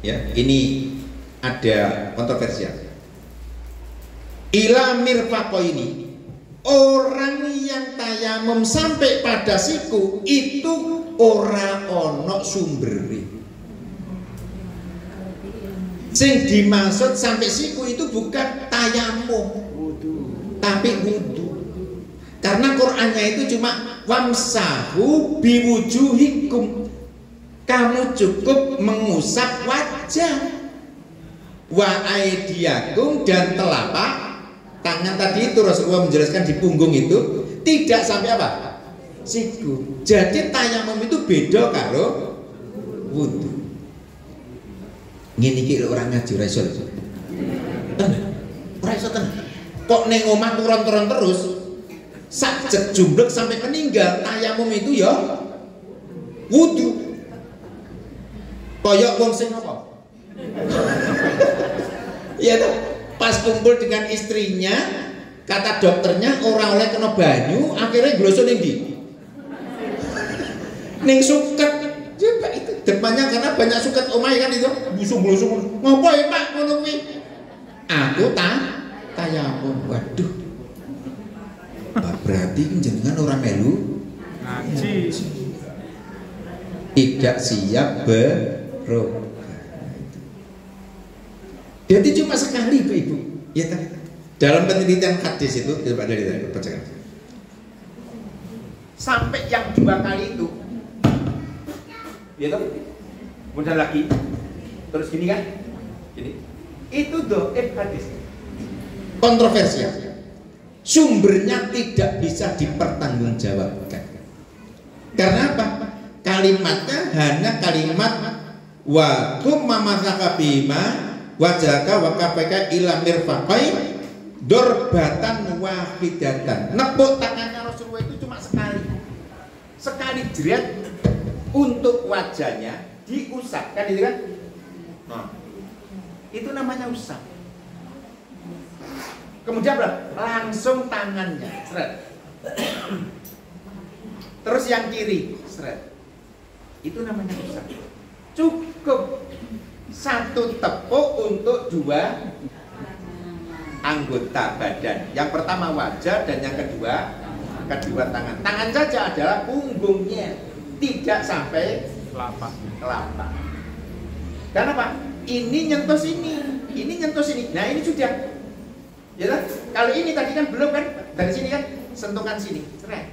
Ya, ini ada kontroversial. Ila mirfaqo ini, orang yang tayamum sampai pada siku itu ora ono sumbere. Sing dimaksud sampai siku itu bukan tayamum, tapi wudu. Karena Qur'annya itu cuma wamsahu biwujuhikum. Kamu cukup mengusap wajah. Wa aidiakum, dan telapak tangan tadi itu Rasulullah menjelaskan di punggung itu tidak sampai apa? Siku. Jadi tayamum itu beda karo wudu. Ngene iki orang ngaji ra iso. Tenan. Ora iso tenan. Kok ning omah turun-turun terus sak jumblek sampai meninggal, tayamum itu ya wudu. Koyok wong sing apa? Ya tuh, pas kumpul dengan istrinya, kata dokternya orang oleh kena banyu, akhirnya gloso ning ndi? Ning suket. Coba itu depannya karena banyak suket omahe kan itu, busung-busung. Ngopo ya Pak ngono kuwi? Aku tayamum. Waduh. Berarti jenengan orang melu ngaji. Tidak siap berubah. Jadi cuma sekali Ibu, ya kan? Dalam penelitian hadis itu, coba dari bacakan. Sampai yang dua kali itu, ya toh, kemudian lagi, terus gini kan? Gini. Itu dhaif hadis. Kontroversial. Sumbernya tidak bisa dipertanggungjawabkan. Karena apa? Kalimatnya hanya kalimat wa thumma masaka bima wajaka wa kafaka ila mirfaqai dorbatan wahidatan. Nepuk tangannya Rasulullah itu cuma sekali. Sekali jerat untuk wajahnya diusap kan itu kan? Nah, itu namanya usap. Kemudian apa? Langsung tangannya, seret. Terus yang kiri, seret. Itu namanya usap. Cukup satu tepuk untuk dua anggota badan. Yang pertama wajah dan yang kedua tangan. Tangan saja adalah punggungnya, tidak sampai telapak. Karena apa? Ini nyentuh sini, ini nyentuh sini. Nah ini sudah. Ya kan? Kalau ini tadi kan belum kan? Dari sini kan sentuhan sini. Seret.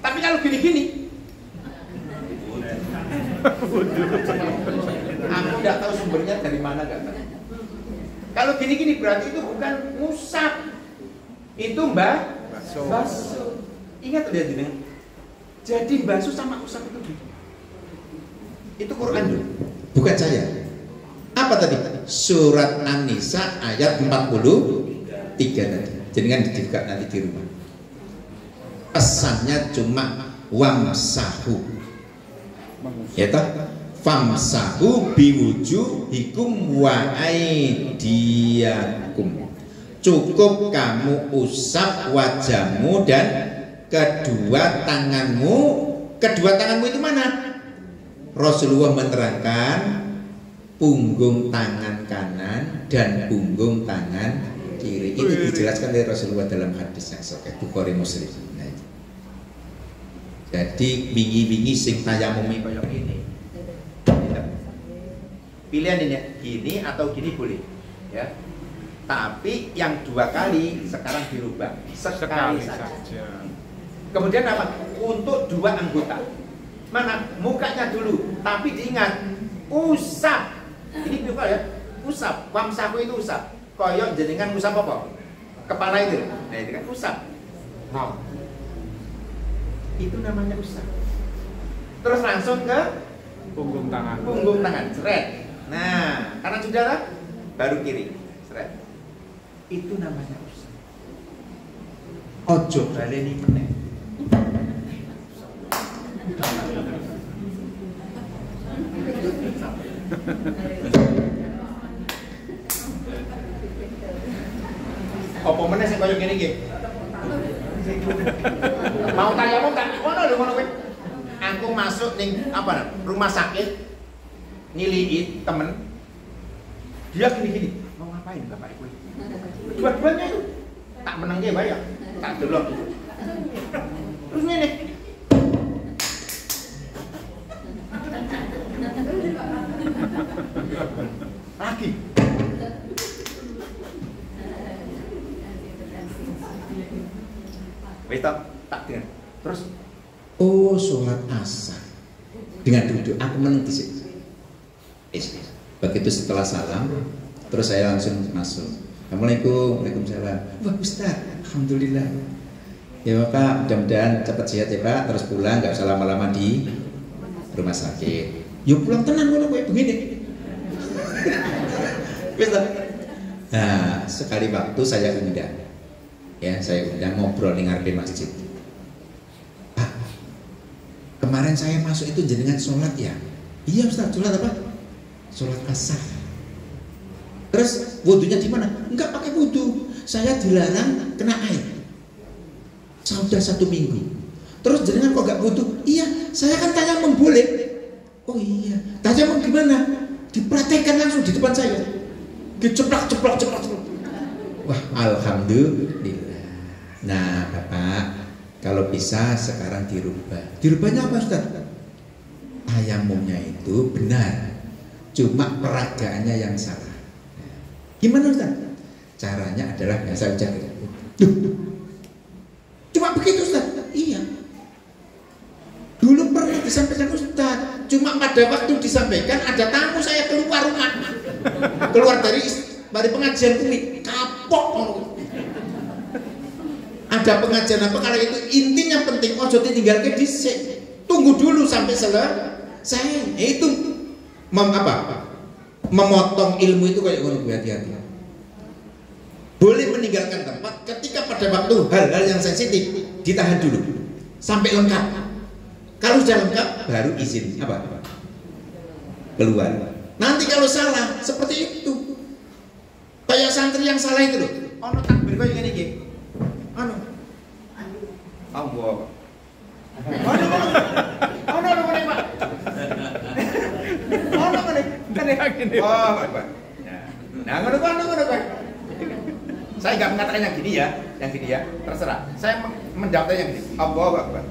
Tapi kalau gini-gini, aku nggak tahu sumbernya dari mana nggak tahu. Kalau gini-gini berarti itu bukan ngusap, itu basuh. Ingat lihat ini. Jadi basuh sama usap itu beda. Itu Quran dulu, bukan saya. Apa tadi? Surat An-Nisa ayat 43 tadi. Jadi kan dibuka nanti di rumah. Pesannya cuma wamsahu. Ya toh? Famsahu biwujuhikum wa aidiyakum. Cukup kamu usap wajahmu dan kedua tanganmu. Kedua tanganmu itu mana? Rasulullah menerangkan punggung tangan kanan dan punggung tangan kiri. Itu dijelaskan oleh Rasulullah dalam hadis yang sahih Bukhari Muslim. Nah, jadi wingi-wingi sing tayamumi koyo ini. Pilihan ini, gini atau gini boleh, ya. Tapi yang dua kali sekarang dirubah sekali saja. Kemudian apa? Untuk dua anggota. Mana? Mukanya dulu. Tapi diingat, usap. Ini juga ya, usap. Wamsaku itu usap. Koyok jenengan usap apa? Kepala itu. Nah itu kan usap. Nah, itu namanya usap. Terus langsung ke punggung tangan. Punggung tangan, seret. Nah, karena sudah lah, baru kiri, seret. Itu namanya usap. Ojo baleni meneh. Apa meneh sing koyo ngene iki? Mau tanya tak ngono lho ngono kowe. Aku masuk ning apa rumah sakit niliit temen. Dia gini-gini, mau ngapain bapak kowe? Dua-duanya itu tak menengke bayar, tak delok. Terus ngene. Lagi. Wis tak dengar. Terus oh sholat asar dengan duduk aku meneng dhisik. Begitu setelah salam terus saya langsung masuk. Assalamualaikum, waalaikumsalam. Wah Ustaz, alhamdulillah. Ya Bapak, mudah-mudahan cepat sehat ya Pak. Terus pulang, nggak usah lama-lama di rumah sakit. Yuk pulang tenang kalau kayak begini. Nah, sekali waktu saya undang, ya saya undang ngobrol di ngarepin masjid. Pak, kemarin saya masuk itu jenengan sholat ya? Iya Ustaz, sholat apa? Sholat asar. Terus wudunya di mana? Enggak pakai wudu. Saya dilarang kena air. Sudah 1 minggu. Terus jenengan kok enggak wudu? Iya, saya kan tayamum boleh. Oh iya, tayamum gimana? Dipraktekkan langsung di depan saya. Diceplak. Wah, alhamdulillah. Nah, Bapak, kalau bisa sekarang dirubah. Dirubahnya apa, Ustaz? Tayamumnya itu benar. Cuma peragaannya yang salah. Gimana Ustaz? Caranya adalah saya ucap. Cuma begitu Ustaz? Iya. Dulu pernah disampaikan Ustaz. Cuma pada waktu disampaikan ada tamu saya keluar rumah. Keluar dari pengajian ini kapok. Ada pengajian apa kalau itu intinya penting ojo ditinggalkan dhisik. Tunggu dulu sampai selesai. Itu memotong ilmu itu kayak ngono, hati-hati. Boleh meninggalkan tempat ketika pada waktu hal-hal yang sensitif ditahan dulu sampai lengkap. Kalau sudah lengkap baru izin keluar. Nanti kalau salah seperti itu, kayak santri yang salah itu loh. ono takbir kaya ngene iki. Ono. Allah. Ono ngene, Pak. Ono ngene. Wah, Pak. Nah, ngono Pak. Saya enggak mengatakan yang gini ya, terserah. Saya menjawabnya yang gini. Allahu Akbar.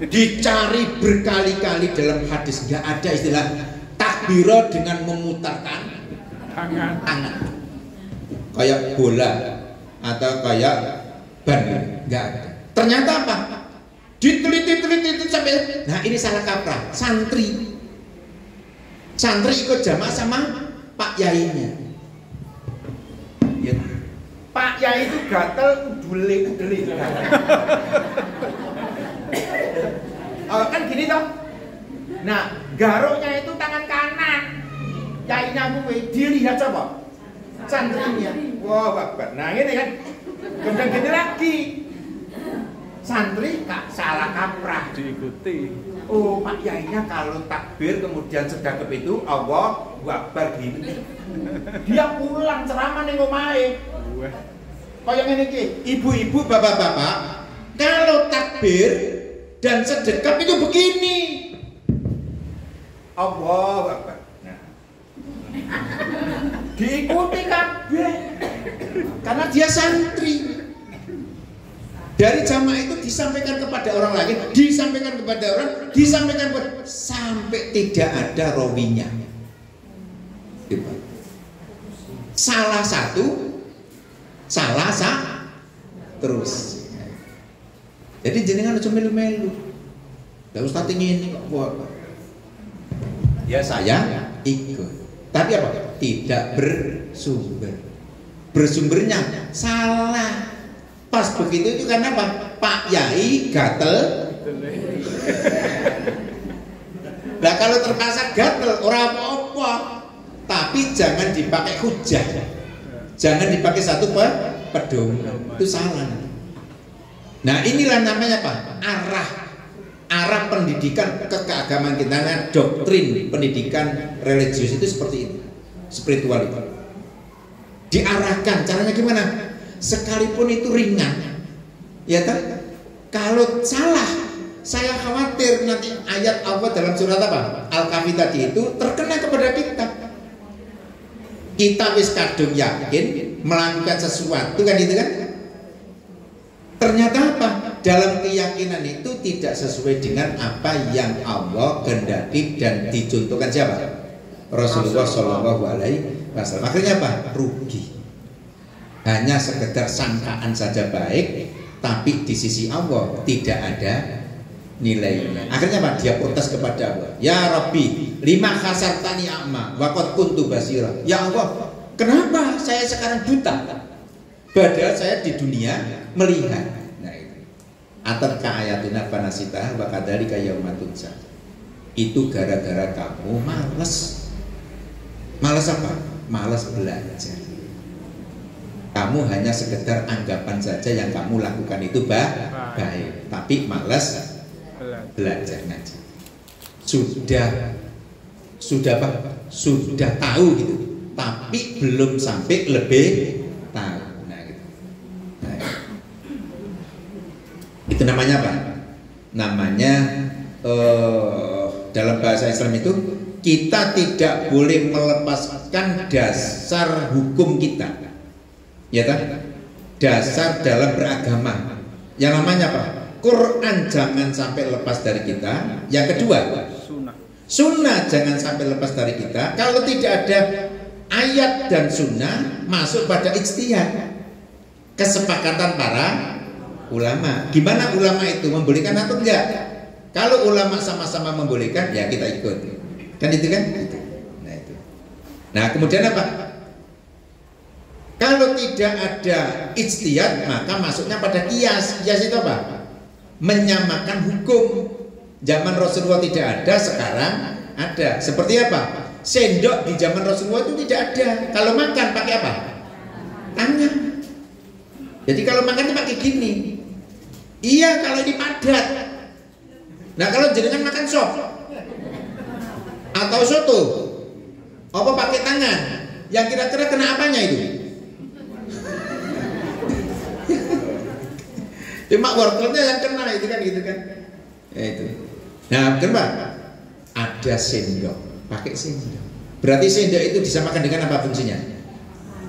Dicari berkali-kali dalam hadis, nggak ada istilah takbiro dengan memutarkan tangan kayak bola atau kayak ban, nggak ada. Ternyata apa? Diteliti sampai, nah ini salah kaprah. Santri ikut jamaah sama Pak Yainya. Ya. Pak Yai itu gatel udeli. Kan gini toh. Nah, garuknya itu tangan kanan. Yainya gue dilihat coba. Santrinya. Wah, Bapak. Nah, ini kan. Kemudian gini lagi. Santri kak salah kaprah. Diikuti. Oh, Pak Yainya kalau takbir kemudian sedekap itu Allahu Akbar gini. Dia pulang ceramah ning omahe. Kayak ngene iki, ibu-ibu, bapak-bapak, kalau takbir dan sedekap itu begini. Allahu Akbar. Nah. Diikuti kabeh. Karena dia santri. Dari jamaah itu disampaikan kepada orang lain, disampaikan kepada orang, disampaikan kepada, sampai tidak ada rawinya. Salah terus. Jadi jenengan aja melu-melu. Lah ustaz ini kok buat. Ya saya ikut. Tapi apa? Tidak bersumber. Bersumbernya salah. Pas begitu itu karena apa? Pak Yai gatel. Nah kalau terpaksa gatel orang apa-apa. Tapi jangan dipakai hujah. Jangan dipakai satu pedoman. Itu salah. Nah inilah namanya apa? Arah pendidikan keagamaan kita. Nah, doktrin pendidikan religius itu seperti ini. Spiritual itu. Diarahkan. Caranya gimana? Sekalipun itu ringan, ya kan? Kalau salah, saya khawatir nanti ayat Allah dalam surat apa? Al-Kahfi tadi itu terkena kepada kita. Kita wis kadung yakin melakukan sesuatu kan itu kan? Ternyata apa? Dalam keyakinan itu tidak sesuai dengan apa yang Allah kehendaki dan dicontohkan siapa? Rasulullah Shallallahu Alaihi Wasallam. Akhirnya apa? Rugi. Hanya sekedar sangkaan saja baik, tapi di sisi Allah tidak ada nilainya. Akhirnya apa? Dia protes kepada Allah. Ya Rabbi, lima khasartani a'ma wa qad kuntu basira. Ya Allah, kenapa saya sekarang buta? Padahal saya di dunia melihat. Nah itu. Atarka ayatuna fanasita wa kadzalika yauma tunsa. Itu gara-gara kamu malas. Malas apa? Malas belajar. Kamu hanya sekedar anggapan saja yang kamu lakukan itu baik, tapi malas belajar ngaji. Sudah tahu gitu, tapi belum sampai lebih tahu. Nah, gitu. Nah, itu namanya apa? Namanya dalam bahasa Islam itu kita tidak boleh melepaskan dasar hukum kita. Ya kan? Dasar dalam beragama. Yang namanya apa? Quran jangan sampai lepas dari kita. Yang kedua, sunnah jangan sampai lepas dari kita. Kalau tidak ada ayat dan sunnah, masuk pada ijtihad. Kesepakatan para ulama. Gimana ulama itu membolehkan atau enggak? Kalau ulama sama-sama membolehkan, ya kita ikut. Kan itu kan? Nah itu. Nah kemudian apa? Kalau tidak ada ijtihad, maka masuknya pada qiyas. Qiyas itu apa? Menyamakan hukum. Zaman Rasulullah tidak ada, sekarang ada. Seperti apa? Sendok di zaman Rasulullah itu tidak ada. Kalau makan pakai apa? Tangan. Jadi kalau makan itu pakai gini. Iya, kalau ini padat. Nah, kalau jenengan makan sop atau soto, apa pakai tangan? Yang kira-kira kena apanya itu? Cuma wortelnya yang kena itu kan gitu kan. Ya itu. Nah, kenapa? Ada sendok, pakai sendok. Berarti sendok itu disamakan dengan apa fungsinya?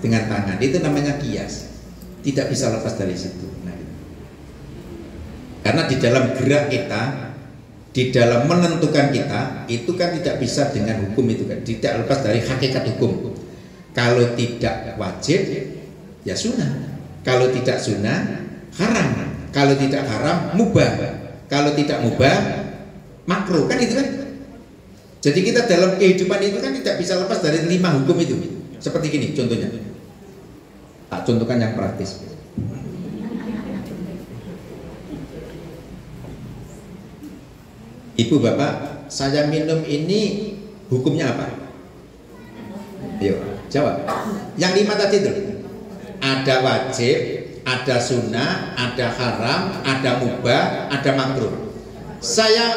Dengan tangan. Itu namanya kias. Tidak bisa lepas dari situ. Nah, gitu. Karena di dalam gerak kita, di dalam menentukan kita, itu kan tidak bisa dengan hukum itu kan. Tidak lepas dari hakikat hukum. Kalau tidak wajib, ya sunnah. Kalau tidak sunnah, haram. Kalau tidak haram, mubah. Kalau tidak mubah, makruh. Kan itu kan. Jadi kita dalam kehidupan itu kan tidak bisa lepas dari 5 hukum itu. Seperti gini contohnya. Tak contohkan yang praktis. Ibu bapak, saya minum ini hukumnya apa? Ayo, jawab. Yang 5 tadi itu. Ada wajib, ada sunnah, ada haram, ada mubah, ada makruh. Saya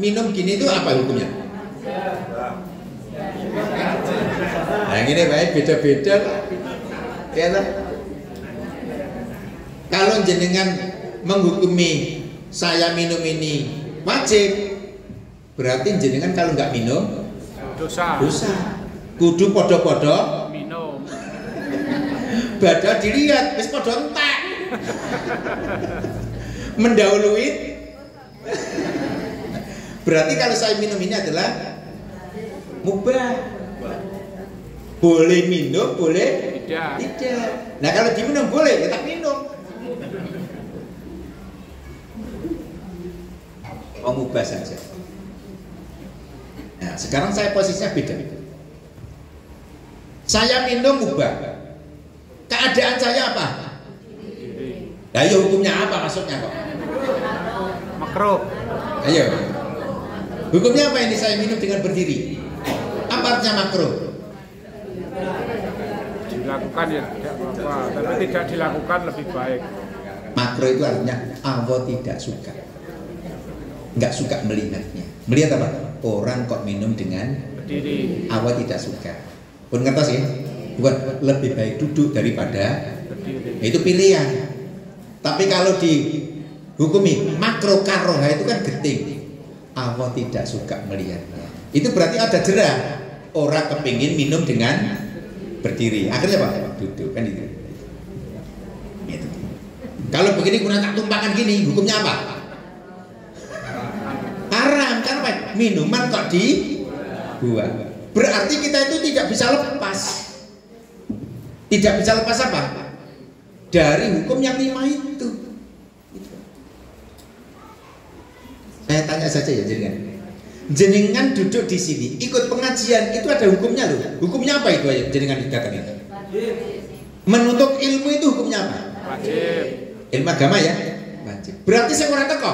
minum gini itu apa hukumnya? Nah, yang ini baik beda-beda. Ya, kalau jenengan menghukumi saya minum ini wajib, berarti jenengan kalau nggak minum dosa. Kudu podo-podo minum. Badak dilihat, wis podo entek. Mendahului. Berarti kalau saya minum ini adalah mubah. Boleh minum, boleh tidak. Nah kalau diminum boleh, kita minum. Oh, mubah saja. Nah sekarang saya posisinya beda. Saya minum mubah. Keadaan saya apa? Nah, ayo hukumnya apa maksudnya kok? Makruh. Ayo. Hukumnya apa ini saya minum dengan berdiri? Apa artinya makruh? Dilakukan ya tidak apa-apa, tapi tidak dilakukan lebih baik. Makruh itu artinya Allah tidak suka. Nggak suka melihatnya. Melihat apa? Orang kok minum dengan Berdiri. Allah tidak suka. Pun ngertos ya? Bukan lebih baik duduk daripada Berdiri. itu pilihan. Tapi kalau dihukumi makruh karoha itu kan geting. Allah tidak suka melihatnya. Itu berarti ada jerah. Orang kepingin minum dengan berdiri. Akhirnya apa? Duduk kan itu. Gitu. Kalau begini kurang tak tumpahkan gini, hukumnya apa? Haram. Karena minuman kok dibuang. Berarti kita itu tidak bisa lepas. Tidak bisa lepas apa? Dari hukum yang 5 itu. Saya tanya saja ya jenengan. Jenengan duduk di sini, ikut pengajian itu ada hukumnya loh. Hukumnya apa itu aja jenengan datang itu? Menuntut ilmu itu hukumnya apa? Wajib. Ilmu agama ya? Wajib. Berarti saya orang teko.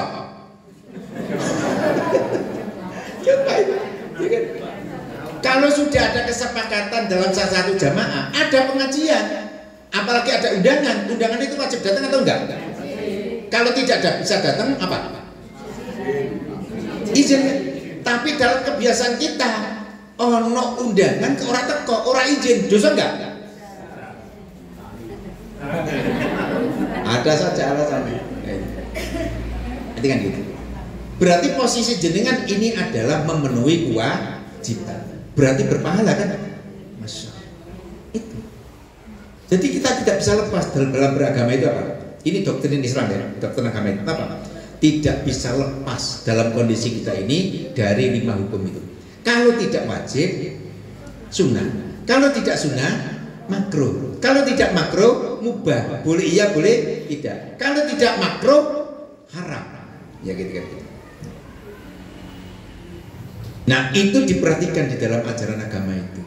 Kalau sudah ada kesepakatan dalam salah satu jamaah, ada pengajian, apalagi ada undangan, undangan itu wajib datang atau enggak? Kalau tidak bisa datang apa? Izin. Tapi dalam kebiasaan kita, ono undangan ke orang teko, orang izin, dosa enggak? Ada saja alasannya. Itu kan gitu. Berarti posisi jenengan ini adalah memenuhi kewajiban. Berarti berpahala kan? Masya Allah. Itu. Jadi kita tidak bisa lepas dalam beragama itu apa? Ini doktrin Islam ya, doktrin agama itu apa? Tidak bisa lepas dalam kondisi kita ini dari 5 hukum itu. Kalau tidak wajib, sunnah. Kalau tidak sunnah, makruh. Kalau tidak makruh, mubah. Boleh iya, boleh tidak. Kalau tidak makruh, haram. Ya gitu kan. Nah itu diperhatikan di dalam ajaran agama itu.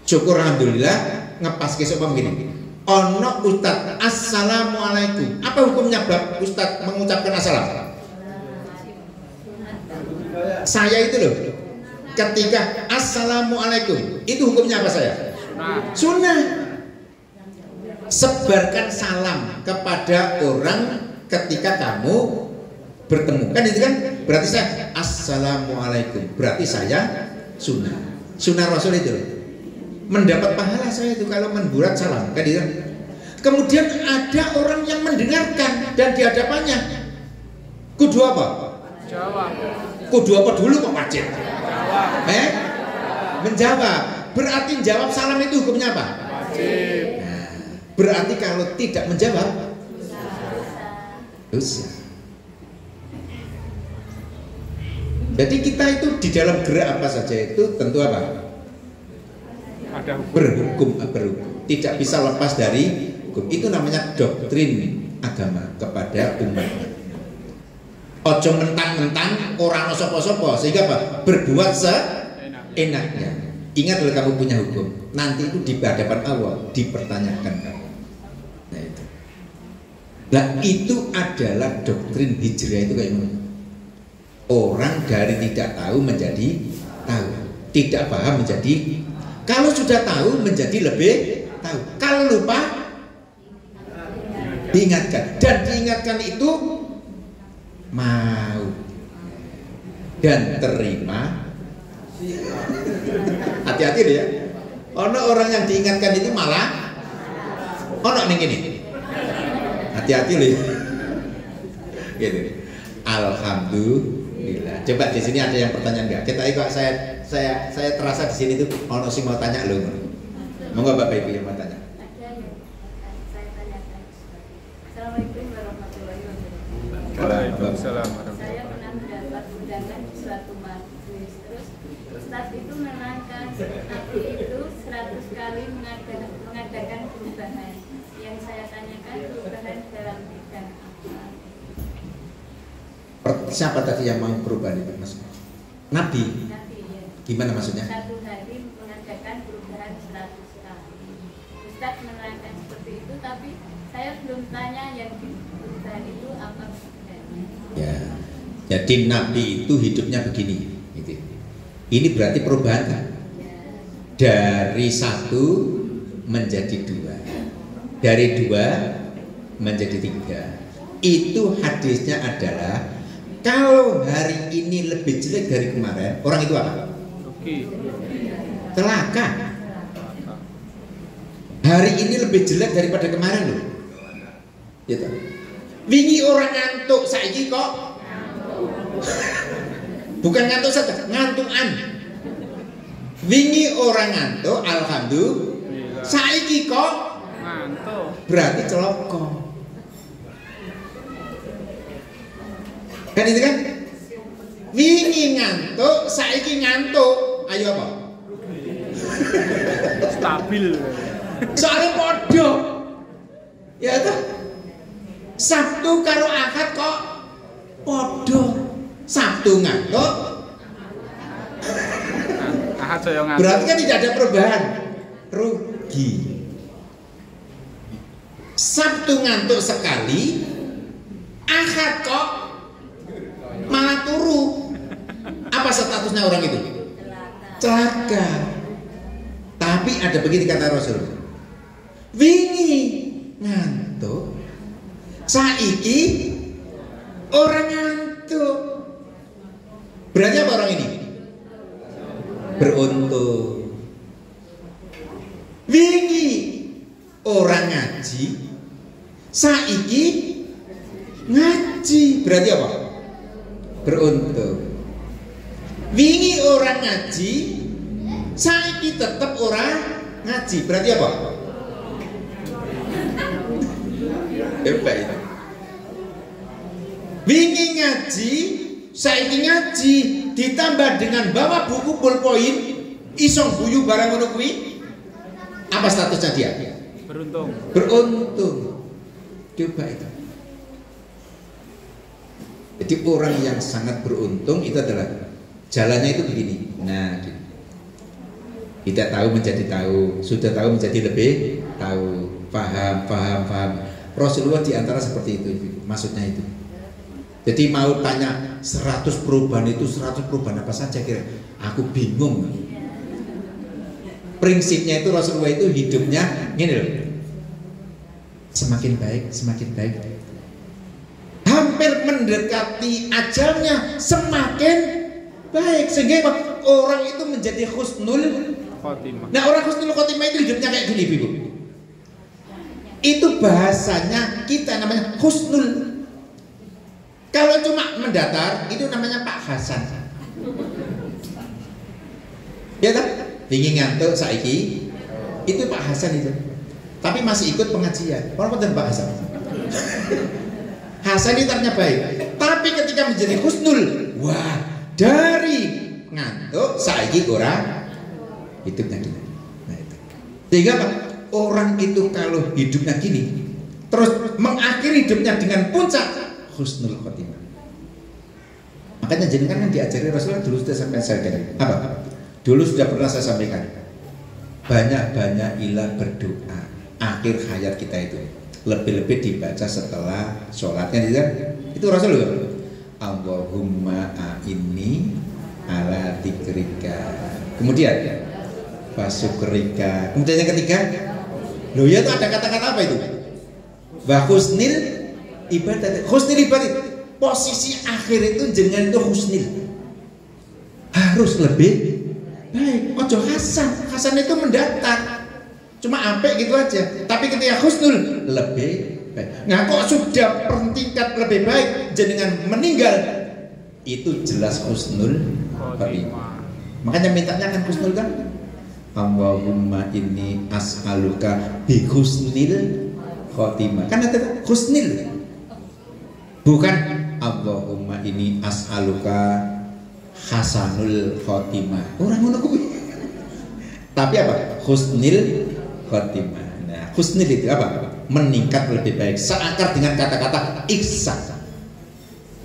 Syukur alhamdulillah ngepas kesok begini. Ono Ustadz, assalamualaikum. Apa hukumnya bab Ustadz mengucapkan assalam? Saya itu loh, ketika assalamualaikum, itu hukumnya apa saya? Sunnah. Sebarkan salam kepada orang ketika kamu bertemu. Kan itu kan berarti saya assalamualaikum. Berarti saya sunnah. Sunnah Rasul itu loh. mendapat pahala saya itu kalau membuat salam kan gitu. Kemudian ada orang yang mendengarkan dan di hadapannya kudu apa? Jawab. Kudu apa dulu kok wajib? Jawab. Menjawab. Berarti jawab salam itu hukumnya apa? Wajib. Nah, berarti kalau tidak menjawab dosa. Jadi kita itu di dalam gerak apa saja itu tentu apa? Ada hukum. Berhukum. Tidak bisa lepas dari hukum. Itu namanya doktrin agama kepada umat. Ojo mentang-mentang orang sopo-sopo sehingga apa? Berbuat seenaknya. Ingat kalau kamu punya hukum, nanti itu di hadapan Allah dipertanyakan kamu. Nah itu. Nah itu adalah doktrin hijrah itu kayak gimana? Orang dari tidak tahu menjadi tahu, tidak paham menjadi. Kalau sudah tahu menjadi lebih tahu. Kalau lupa diingatkan, dan diingatkan itu mau dan terima. Hati-hati deh ya. Ono orang yang diingatkan itu malah ono ning gini. Hati-hati loh. Gitu. Alhamdulillah. Coba di sini ada yang pertanyaan enggak? Kita ikut saya terasa di sini tuh ono sing mau tanya loh. Monggo Bapak Ibu yang mau tanya. Saya tanyakan. Assalamualaikum warahmatullahi wabarakatuh. Waalaikumsalam. Saya pernah mendapat undangan di suatu majelis. Terus Ustaz itu menerangkan Nabi itu 100 kali mengadakan perubahan. Yang saya tanyakan perubahan dalam bidang apa? Siapa tadi yang mau perubahan itu Mas? Nabi. Nabi ya. Gimana maksudnya? Satu hari mengadakan perubahan 100 kali. Ustaz menerangkan seperti itu, tapi saya belum tanya yang perubahan itu apa sebenarnya. Ya. Jadi Nabi itu hidupnya begini. Gitu. Ini berarti perubahan kan? Dari 1 menjadi 2, dari 2 menjadi 3. Itu hadisnya adalah kalau hari ini lebih jelek dari kemarin, orang itu apa? Rugi. Celaka. Hari ini lebih jelek daripada kemarin loh. Gitu. Wingi orang ngantuk, saiki kok bukan ngantuk saja, ngantukan. Wingi orang ngantuk, alhamdulillah. Saiki kok Ngantuk. berarti celaka. Kan itu kan? Wingi ngantuk, saiki ngantuk. Ayo apa? Stabil. Soalnya podo. Ya toh? Sabtu karo Ahad kok podo. Sabtu ngantuk. Ahad saya ngantuk. Berarti kan tidak ada perubahan. Rugi. Sabtu ngantuk sekali, Ahad kok malah turu. Apa statusnya orang itu? Celaka. Tapi ada begini kata Rasul. Wingi ngantuk, saiki orang ngantuk. Berarti apa orang ini? Beruntung. Wingi orang ngaji, saiki ngaji. Berarti apa? Beruntung. Wingi orang ngaji, saiki tetap orang ngaji. Berarti apa? Hebat itu. Wingi ngaji, saiki ngaji, ditambah dengan bawa buku ballpoint, isong guyu barang ngono kuwi. Apa statusnya dia? Beruntung. Beruntung. Coba itu. Jadi orang yang sangat beruntung itu adalah jalannya itu begini. Nah, gitu. Tidak tahu menjadi tahu, sudah tahu menjadi lebih tahu, paham. Rasulullah diantara seperti itu, maksudnya itu. Jadi mau tanya 100 perubahan itu 100 perubahan apa saja kira? Aku bingung. Prinsipnya itu Rasulullah itu hidupnya gini loh. Semakin baik, semakin baik. Hampir mendekati ajalnya semakin baik sehingga orang itu menjadi husnul khotimah. Nah, orang husnul khotimah itu hidupnya kayak gini, Ibu. Itu bahasanya kita namanya husnul. Kalau cuma mendatar itu namanya Pak Hasan. Ya kan? Ingin ngantuk saiki itu Pak Hasan itu. Tapi masih ikut pengajian. Orang Pak Hasan. Hasan itu ternyata baik. Tapi ketika menjadi husnul, wah, dari ngantuk saiki ora hidupnya gini. Nah, itu. Sehingga apa? Orang itu kalau hidupnya gini terus mengakhiri hidupnya dengan puncak husnul khotimah. Makanya jenengan kan diajari Rasulullah dulu sudah sampai saya apa? Dulu sudah pernah saya sampaikan. Banyak-banyakilah berdoa akhir hayat kita itu. Lebih-lebih dibaca setelah sholatnya itu Rasulullah. Allahumma a'inni ala dzikrika. Kemudian fasukrika. Kemudian yang ketiga, loh ya itu ada kata-kata apa itu? Wa husnil ibadat. Husnil ibadat. Posisi akhir itu jenengan itu husnil. Harus lebih baik. Ojo Hasan. Hasan itu mendatar. Cuma apik gitu aja. Tapi ketika husnul lebih baik. Nah kok sudah tingkat lebih baik jenengan meninggal, itu jelas husnul khotimah. Makanya mintanya kan husnul kan? Allahumma inni as'aluka bi husnil khotimah. Kan ada husnil. Bukan Allahumma inni as'aluka hasanul khotimah. Orang ngono kuwi. Tapi apa? Husnil khotimah. Nah, husnil itu apa? Meningkat lebih baik. Seakar dengan kata-kata ihsan.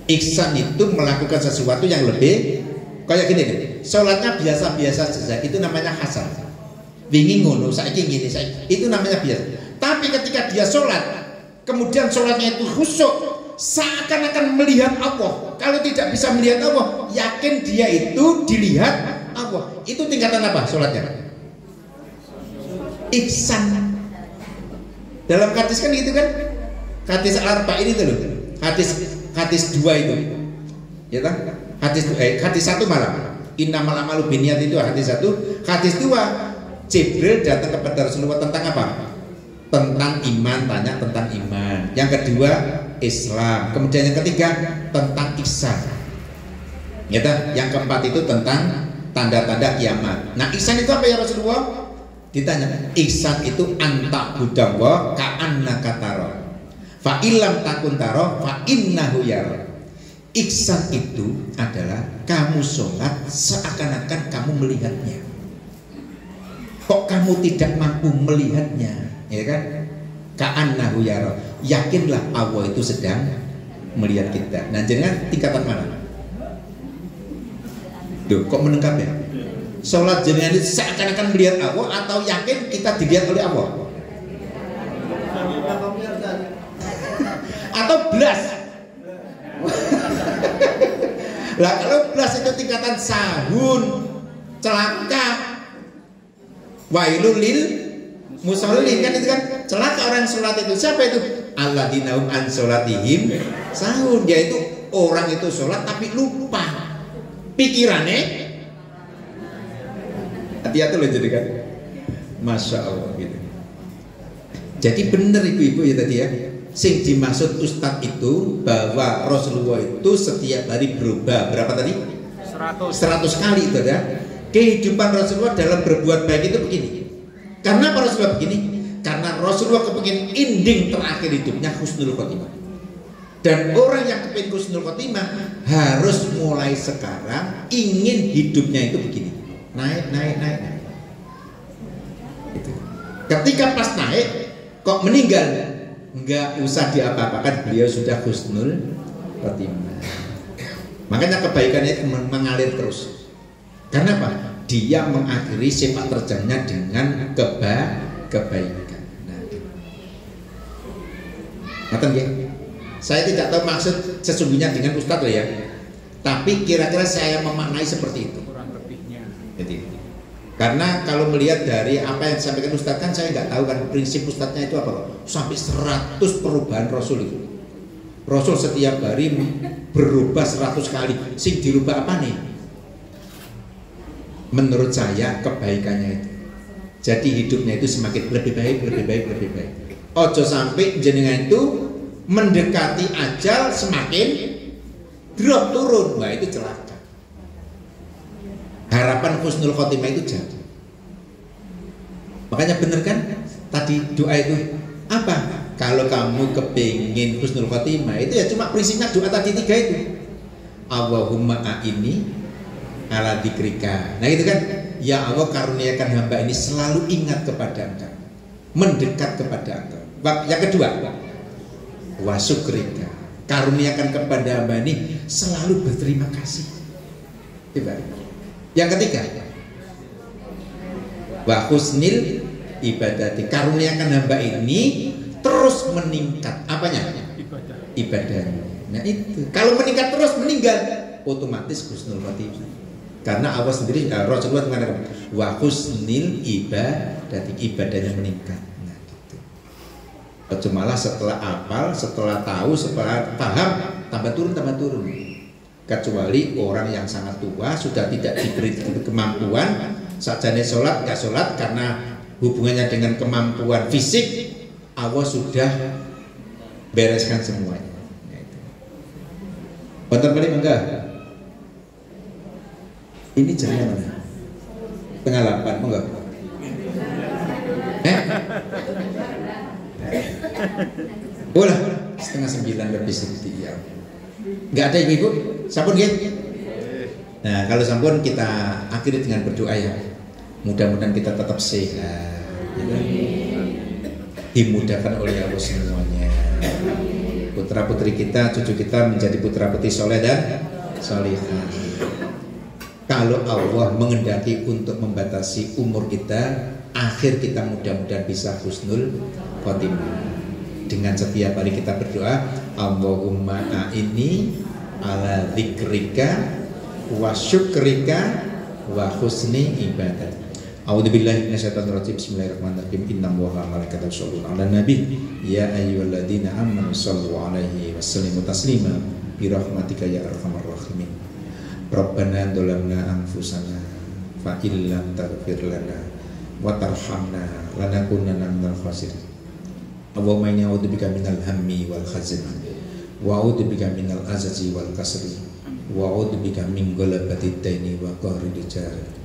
Ihsan itu melakukan sesuatu yang lebih kayak gini nih. Sholatnya biasa-biasa saja, itu namanya hasan. Wingi ngono, saiki ngene, saiki. Itu namanya biasa. Tapi ketika dia sholat, kemudian sholatnya itu khusyuk, seakan-akan melihat Allah. Kalau tidak bisa melihat Allah, yakin dia itu dilihat Allah. Itu tingkatan apa sholatnya? Ihsan. Dalam hadis kan gitu kan? Hadis al-arba'in itu loh. Hadis 2 itu. Ya kan? Hadis 1 malam. Innamal a'malu binniyat itu hadis 1. Hadis 2, Jibril datang kepada Rasulullah tentang apa? Tentang iman, tanya tentang iman. Yang kedua, Islam. Kemudian yang ketiga, tentang ihsan. Ya kan? Yang keempat itu tentang tanda-tanda kiamat. Nah, ihsan itu apa ya Rasulullah? Ditanya, ihsan itu anta budawwa ka'annaka taro. Fa illam takun taro fa innahu yara. Ihsan itu adalah kamu sholat seakan-akan kamu melihatnya. Kok kamu tidak mampu melihatnya, ya kan? Ka'annahu yara. Yakinlah Allah itu sedang melihat kita. Nah, jangan tingkatan mana? Duh, kok menengkap ya? Sholat jenengan itu seakan-akan melihat Allah atau yakin kita dilihat oleh Allah? Atau belas? Lah kalau belas itu tingkatan sahun, celaka, wailul lil musallin, kan itu kan celaka orang sholat itu. Siapa itu? Alladzina hum an sholatihim sahun. Yaitu orang itu sholat tapi lupa pikirannya. Hati-hati loh jadi kan. Masya Allah gitu. Jadi benar ibu-ibu ya tadi ya. Sing dimaksud Ustadz itu bahwa Rasulullah itu setiap hari berubah berapa tadi? 100 kali itu ya. Kehidupan Rasulullah dalam berbuat baik itu begini. Karena apa Rasulullah begini? Karena Rasulullah kepingin ending terakhir hidupnya husnul khotimah. Dan orang yang kepingin husnul khotimah harus mulai sekarang ingin hidupnya itu begini. Naik. Itu. Ketika pas naik kok meninggal, nggak usah diapa-apakan, beliau sudah husnul khotimah. Makanya kebaikannya itu mengalir terus. Karena apa? Dia mengakhiri sepak terjangnya dengan kebaikan. Nah, ya. Saya tidak tahu maksud sesungguhnya dengan Ustadz ya. Tapi kira-kira saya memaknai seperti itu. Jadi, karena kalau melihat dari apa yang disampaikan Ustadz kan saya nggak tahu kan prinsip Ustadznya itu apa. Sampai 100 perubahan Rasul itu. Rasul setiap hari berubah 100 kali. Sing dirubah apa nih? menurut saya kebaikannya itu. Jadi hidupnya itu semakin lebih baik, lebih baik, lebih baik. Ojo sampai jenengan itu mendekati ajal semakin drop turun, wah itu celaka. Harapan husnul khotimah itu jadi. Makanya bener kan tadi doa itu apa? Kalau kamu kepingin husnul khotimah itu ya cuma prinsipnya doa tadi 3 itu. Allahumma a'inni ala dzikrika. Nah itu kan, ya Allah karuniakan hamba ini selalu ingat kepada Engkau, mendekat kepada Engkau. Yang kedua, wa syukrika, karuniakan kepada hamba ini selalu berterima kasih. Yang ketiga, wa husnil ibadati, karuniakan hamba ini terus meningkat apanya? Ibadahnya. Nah itu, kalau meningkat terus meninggal, otomatis husnul khotimah. Karena Allah sendiri, Rasulullah mengatakan wa husnil ibadati, ibadahnya meningkat. Nah gitu. Malah setelah apal, setelah tahu, setelah paham, tambah turun. Kecuali orang yang sangat tua sudah tidak diberi kemampuan, sajane sholat nggak sholat karena hubungannya dengan kemampuan fisik, Allah sudah bereskan semuanya. Bentar balik enggak? Ini jamnya mana? 7:30, enggak? Boleh, 8:30 lebih sedikit ya. Enggak ada ibu-ibu? Sampun nggih? Nah, kalau sampun kita akhiri dengan berdoa ya. Mudah-mudahan kita tetap sehat. Ya. Dimudahkan oleh Allah semuanya. Putra putri kita, cucu kita menjadi putra putri soleh dan solihah. Kalau Allah mengendaki untuk membatasi umur kita, akhir kita mudah-mudahan bisa husnul khotimah. Dengan setiap hari kita berdoa, Allahumma a'inni ala dzikrika wa syukrika wa husni ibadah. A'udzubillahi minasyaitonirrajim. Bismillahirrahmanirrahim. Innallaha wa malaikatahu yusholluna 'alan nabi ya ayyuhalladzina amanu shallu 'alaihi wa sallimu taslima bi rahmatika ya arhamar rahimin. Rabbana dzalamna anfusana fa illam taghfir lana wa tarhamna lanakunanna minal khasirin. Allahumma inni a'udzubika minal hammi wal hazani wa a'udzubika minal azazi wal kasri wa a'udzubika min ghalabatid daini wa qahri rijal.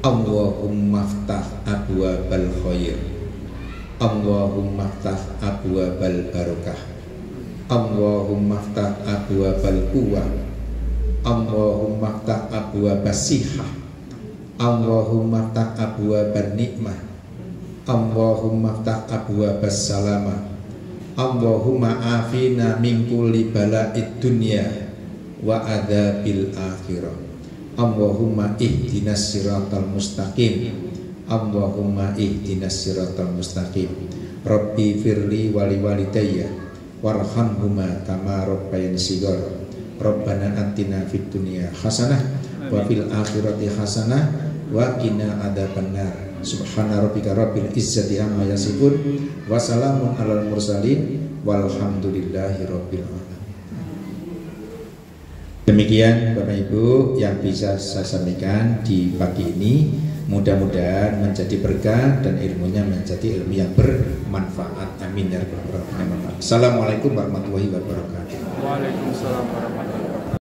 Allahumma ftah abwabal khair, Allahumma ftah abwabal barakah, Allahumma ftah abwabal quwwah, Allahumma ftah abwabas sihah, Allahumma ftah abwaban nikmah, Allahumma ftah abwabas salamah, Allahumma afina min kulli bala'id dunya wa adzabil akhirah. Allahumma ihdinas siratal mustaqim, Allahumma ihdinas siratal mustaqim. Rabbi firli wali walidayya warhamhuma kama rabbayani shighara. Rabbana atina fid dunya hasanah wa fil akhirati hasanah wa qina adzabannar. Subhana rabbika rabbil izzati amma yasifun wa salamun alal mursalin walhamdulillahi rabbil alamin. Demikian Bapak Ibu yang bisa saya sampaikan di pagi ini, mudah-mudahan menjadi berkah dan ilmunya menjadi ilmu yang bermanfaat. Amin ya rabbal alamin. Assalamualaikum warahmatullahi wabarakatuh. Waalaikumsalam warahmatullahi wabarakatuh.